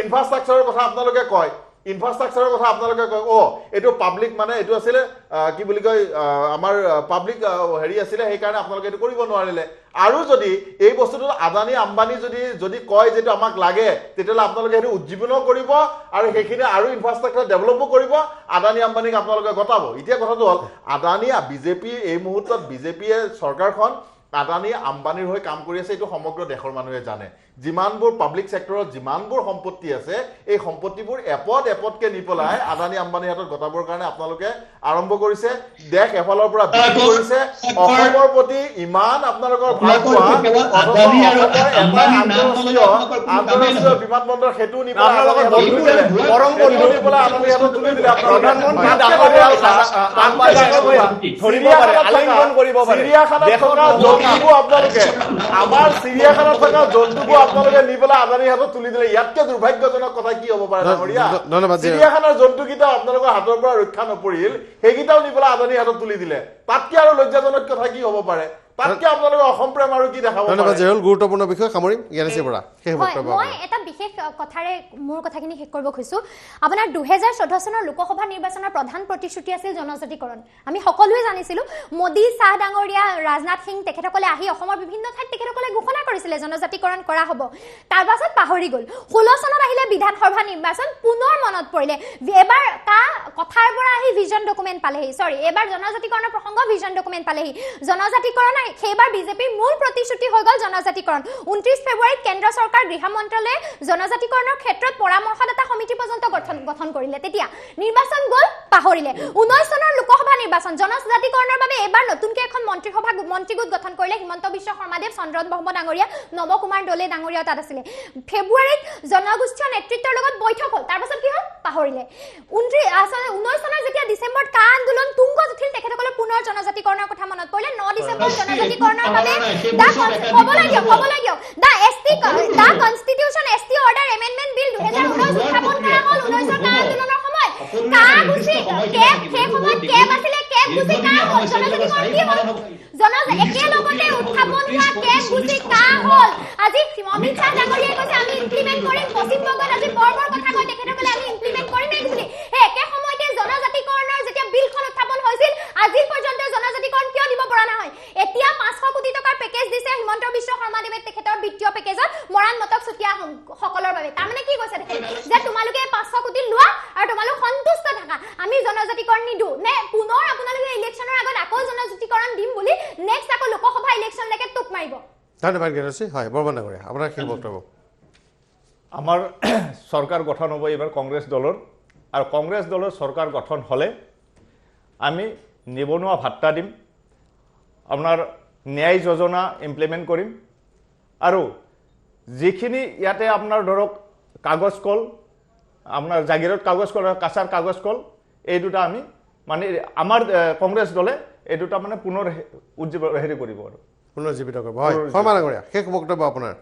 ইনফ্ৰাষ্ট্ৰাকচাৰৰ কথা আপোনালোকে কয় এইটো পাব্লিক মানে এইটো আছিলে কি বুলি কয় আমাৰ পাব্লিক হেৰি আছিলে সেইকাৰণে আপোনালোকে এইটো কৰিব নোৱাৰিলে আৰু যদি এই বস্তুটো আদানী আম্বানী যদি কয় যেটো আমাক লাগে তেতিয়াহ'লে আপোনালোকে সেইটো উজ্জীৱনো কৰিব আৰু সেইখিনি আৰু ইনফ্ৰাষ্ট্ৰাকচাৰ ডেভেলপো কৰিব আদানী আম্বানীক আপোনালোকে গতাব এতিয়া কথাটো হ'ল আদানী বিজেপি এই মুহূৰ্তত বিজেপিয়ে চৰকাৰখন আদানী আম্বানীৰ হৈ কাম কৰি আছে এইটো সমগ্ৰ দেশৰ মানুহে জানে যিমানবোৰ পাব্লিক সেক্টৰত যিমানবোৰ সম্পত্তি আছে এই সম্পত্তিবোৰ এপতকে নি পেলাই আদানী আম্বানীৰ হাতত গতাবৰ কাৰণে আপোনালোকে আৰম্ভ কৰিছে দেশ এফালৰ পৰা বিক্ৰী কৰিছে অসমৰ প্ৰতি ইমান আপোনালোকৰ ভাল পোৱা আন্তঃৰাষ্ট্ৰীয় বিমানবন্দৰ সেইটো নি পেলাই পৰম বন্ধু নি পেলাই আদানীৰ হাতত তুলি দিলে আমাৰ চিৰিয়াখানাত থকা জন্তুবোৰ আপোনালোকে নি পেলাই আদানীৰ হাতত তুলি দিলে ইয়াতকৈ দুৰ্ভাগ্যজনক কথা কি হ'ব পাৰে চিৰিয়াখানাৰ জন্তুকেইটাও আপোনালোকৰ হাতৰ পৰা ৰক্ষা নপৰিল সেইকেইটাও নি পেলাই আদানীৰ হাতত তুলি দিলে তাতকৈ আৰু লজ্জাজনক কথা কি হ'ব পাৰে তাতকৈ আপোনালোকে অসম প্ৰেম আৰু কি দেখাব ধন্যবাদ জহিৰুল গুৰুত্বপূৰ্ণ বিষয় সামৰিম জ্ঞানেশী বৰা মই এটা বিশেষ কথাৰে মোৰ কথাখিনি শেষ কৰিব খুজিছোঁ আপোনাৰ 2014 চনৰ লোকসভা নিৰ্বাচনৰ প্ৰধান প্ৰতিশ্ৰুতি আছিল জনজাতিকৰণ আমি সকলোৱে জানিছিলোঁ মোদী শাহ ডাঙৰীয়া ৰাজনাথ সিং তেখেতসকলে আহি অসমৰ বিভিন্ন ঠাইত তেখেতসকলে ঘোষণা কৰিছিলে জনজাতিকৰণ কৰা হ'ব তাৰ পাছত পাহৰি গ'ল 16 চনত আহিলে বিধানসভা নিৰ্বাচন পুনৰ মনত পৰিলে এবাৰ কথাৰ পৰা আহি ভিজন ডকুমেণ্ট পালেহি এবাৰ জনজাতিকৰণৰ প্ৰসংগ ভিজন ডকুমেণ্ট পালেহি জনজাতিকৰণ সেইবাৰ বিজেপিৰ মূল প্ৰতিশ্ৰুতি হৈ গ'ল জনজাতিকৰণ 29 ফেব্ৰুৱাৰীত কেন্দ্ৰ চৰকাৰ গৃহ মন্ত্ৰালয়ে জনজাতিকৰণৰ ক্ষেত্ৰত পৰামৰ্শদাতা সমিতি পৰ্যন্ত গঠন কৰিলে তেতিয়া নিৰ্বাচন গ'ল পাহৰিলে 19 চনৰ লোকসভা নিৰ্বাচন জনজাতিকৰণৰ বাবে এবাৰ নতুনকৈ এখন মন্ত্ৰীগোট গঠন কৰিলে হিমন্ত বিশ্ব শৰ্মাদেৱ চন্দ্ৰন ব্ৰহ্ম ডাঙৰীয়া নৱ কুমাৰ দলে ডাঙৰীয়া তাত আছিলে ফেব্ৰুৱাৰীত জনগোষ্ঠীয় নেতৃত্বৰ লগত বৈঠক হ'ল তাৰ পাছত কি হ'ল পাহৰিলে 19 চনৰ যেতিয়া ডিচেম্বৰত কা আন্দোলন তুংগত উঠিল তেখেতসকলে পুনৰ জনজাতিকৰণৰ কথা মনত পৰিলে 9 ডিচেম্বৰত জনজাতিকৰণৰ বাবে দা কনষ্টিটিউচন এছটি অৰ্ডাৰ এমেণ্ডমেণ্ট বিল 2019 উত্থাপন কৰা হ'ল 19 কা আন্দোলনৰ সময়ত কা গুছি সেই সময়ত কেব আছিলে কেব গুছি কা হ'ল জনজাতিকৰণ কি হ'ল একেলগতে উত্থাপন হোৱা কেব গুছি কা হ'ল আজি অমিত শ্বাহ ডাঙৰীয়াই কৈছে আমি ইমপ্লিমেণ্ট কৰিম পশ্চিমবংগত আজি বৰ্বৰ কথা কৈ তেখেতসকলে আমি ইমপ্লিমেণ্ট কৰিম এই বুলি সেই একে সময়তে জনজাতিকৰণৰ যেতিয়া বিলখন উত্থাপন হৈছিল আজি পৰ্যন্ত জনজাতিকৰণ কিয় দিব পৰা নহয় এতিয়া 500 কোটি টকাৰ পেকেজ দিছে হিমন্ত বিশ্ব শৰ্মাদেৱে তেখেতৰ বিত্তীয় পেকেজত মৰাণ মটক চুতীয়া সকলৰ বাবে তাৰমানে কি কৈছে তেখেতে যে তোমালোকে 500 কোটি লোৱা আৰু তোমালোক সন্তুষ্ট থাকা আমি জনজাতিকৰণ নিদো নে পুনৰ আপোনালোকে ইলেকশ্যনৰ আগত আকৌ জনজাতিকৰণ দিম বুলি নেক্সট আকৌ লোকসভা ইলেকশ্যনলৈকে টোপ মাৰিব ধন্যবাদ জ্ঞানেশী হয় বৰ্মন ডাঙৰীয়া আপোনাৰ সেই বক্তব্য আমাৰ চৰকাৰ গঠন হ'ব এইবাৰ কংগ্ৰেছ দলৰ আৰু কংগ্ৰেছ দলৰ চৰকাৰ গঠন হ'লে আমি নিবনুৱা ভাত্তা দিম আপোনাৰ ন্যায় যোজনা ইমপ্লিমেণ্ট কৰিম আৰু যিখিনি ইয়াতে আপোনাৰ ধৰক কাগজ কল আপোনাৰ জাগিৰত কাগজ কল কাছাৰ কাগজ কল এই দুটা আমি মানে আমাৰ কংগ্ৰেছ দলে এই দুটা মানে পুনৰ হেৰি কৰিব আৰু পুনৰুজ্জীৱিত কৰিব হয় শৰ্মা ডাঙৰীয়া শেষ বক্তব্য আপোনাৰ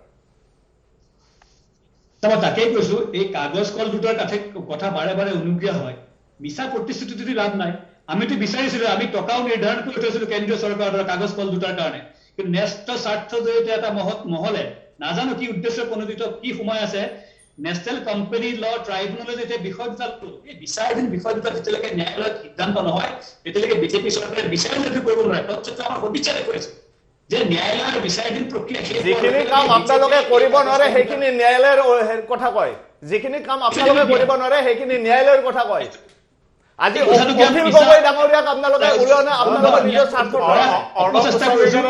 মই তাকেই কৈছো এই কাগজ কল দুটাৰ কথা বাৰে বাৰে অনুজ্ঞা হয় মিছা প্ৰতিশ্ৰুতি যদি লাভ নাই আমিতো বিচাৰিছিলো আমি টকাও নিৰ্ধাৰণ কৰি থৈছিলো কেন্দ্ৰীয় চৰকাৰৰ কাগজ কল দুটাৰ কাৰণে কিন্তু ন্যস্ত স্বাৰ্থ জড়িত এটা মহলে নাজানো কি উদ্দেশ্য প্ৰণোদিত কি সময় আছে নেশ্যনেল কোম্পানী ল ট্ৰাইব্যুনেলে যেতিয়া বিষয় দুটা এই বিচাৰাধীন বিষয় দুটা যেতিয়ালৈকে ন্যায়ালয়ত সিদ্ধান্ত নহয় তেতিয়ালৈকে বিজেপি চৰকাৰে বিচাৰাধীন কৰিব নোৱাৰে তৎসত্ত্বেও আমাৰ সবিচাৰে কৰিছে যে ন্যায়ালয়ৰ বিচাৰাধীন প্ৰক্ৰিয়া যিখিনি কাম আপোনালোকে কৰিব নোৱাৰে সেইখিনি ন্যায়ালয়ৰ কথা কয় যিখিনি কাম আপোনালোকে কৰিব নোৱাৰে সেইখিনি ন্যায়ালয়ৰ কথা কয় আজি অখিল গগৈ ডাঙৰীয়াক আপোনালোকে উলনে আপোনালোকৰ নিজৰ স্বাৰ্থৰ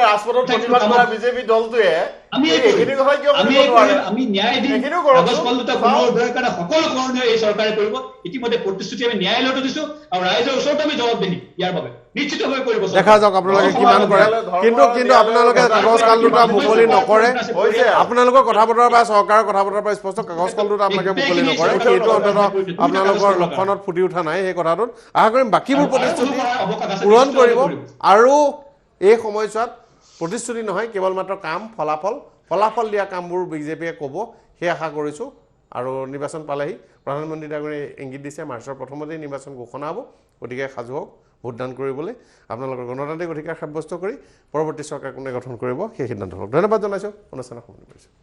ৰাজপথত প্ৰতিবাদ কৰা বিজেপি দলটোৱে আমি ন্যায় দিম কাগজ কল দুটা পুনৰুদ্ধাৰৰ কাৰণে সকলো কৰণীয় এই চৰকাৰে কৰিব ইতিমধ্যে প্ৰতিশ্ৰুতি আমি ন্যায়ালয়তো দিছো আৰু ৰাইজৰ ওচৰত আমি জবাব দিম ইয়াৰ বাবে নিশ্চিতভাৱে কৰিব দেখা যাওক আপোনালোকে কিমান কৰে কিন্তু আপোনালোকে কাগজ কল দুটা মুকলি নকৰে আপোনালোকৰ কথা বতৰাৰ পৰা চৰকাৰৰ কথা বতৰাৰ পৰা স্পষ্ট কাগজ কল দুটা আপোনালোকে মুকলি নকৰে সেইটো অন্ততঃ আপোনালোকৰ লক্ষণত ফুটি উঠা নাই সেই কথাটোত আশা কৰিম বাকীবোৰ প্ৰতিশ্ৰুতি পূৰণ কৰিব আৰু এই সময়ছোৱাত প্ৰতিশ্ৰুতি নহয় কেৱল মাত্ৰ কাম ফলাফল দিয়া কামবোৰ বিজেপিয়ে ক'ব সেই আশা কৰিছোঁ আৰু নিৰ্বাচন পালেহি প্ৰধানমন্ত্ৰী ডাঙৰীয়াই ইংগিত দিছে মাৰ্চৰ প্ৰথমতেই নিৰ্বাচন ঘোষণা হ'ব গতিকে সাজু হওক ভোটদান কৰিবলৈ আপোনালোকৰ গণতান্ত্ৰিক অধিকাৰ সাব্যস্ত কৰি পৰৱৰ্তী চৰকাৰ কোনে গঠন কৰিব সেই সিদ্ধান্ত হওক ধন্যবাদ জনাইছোঁ অনুষ্ঠানত সামৰণি কৰিছোঁ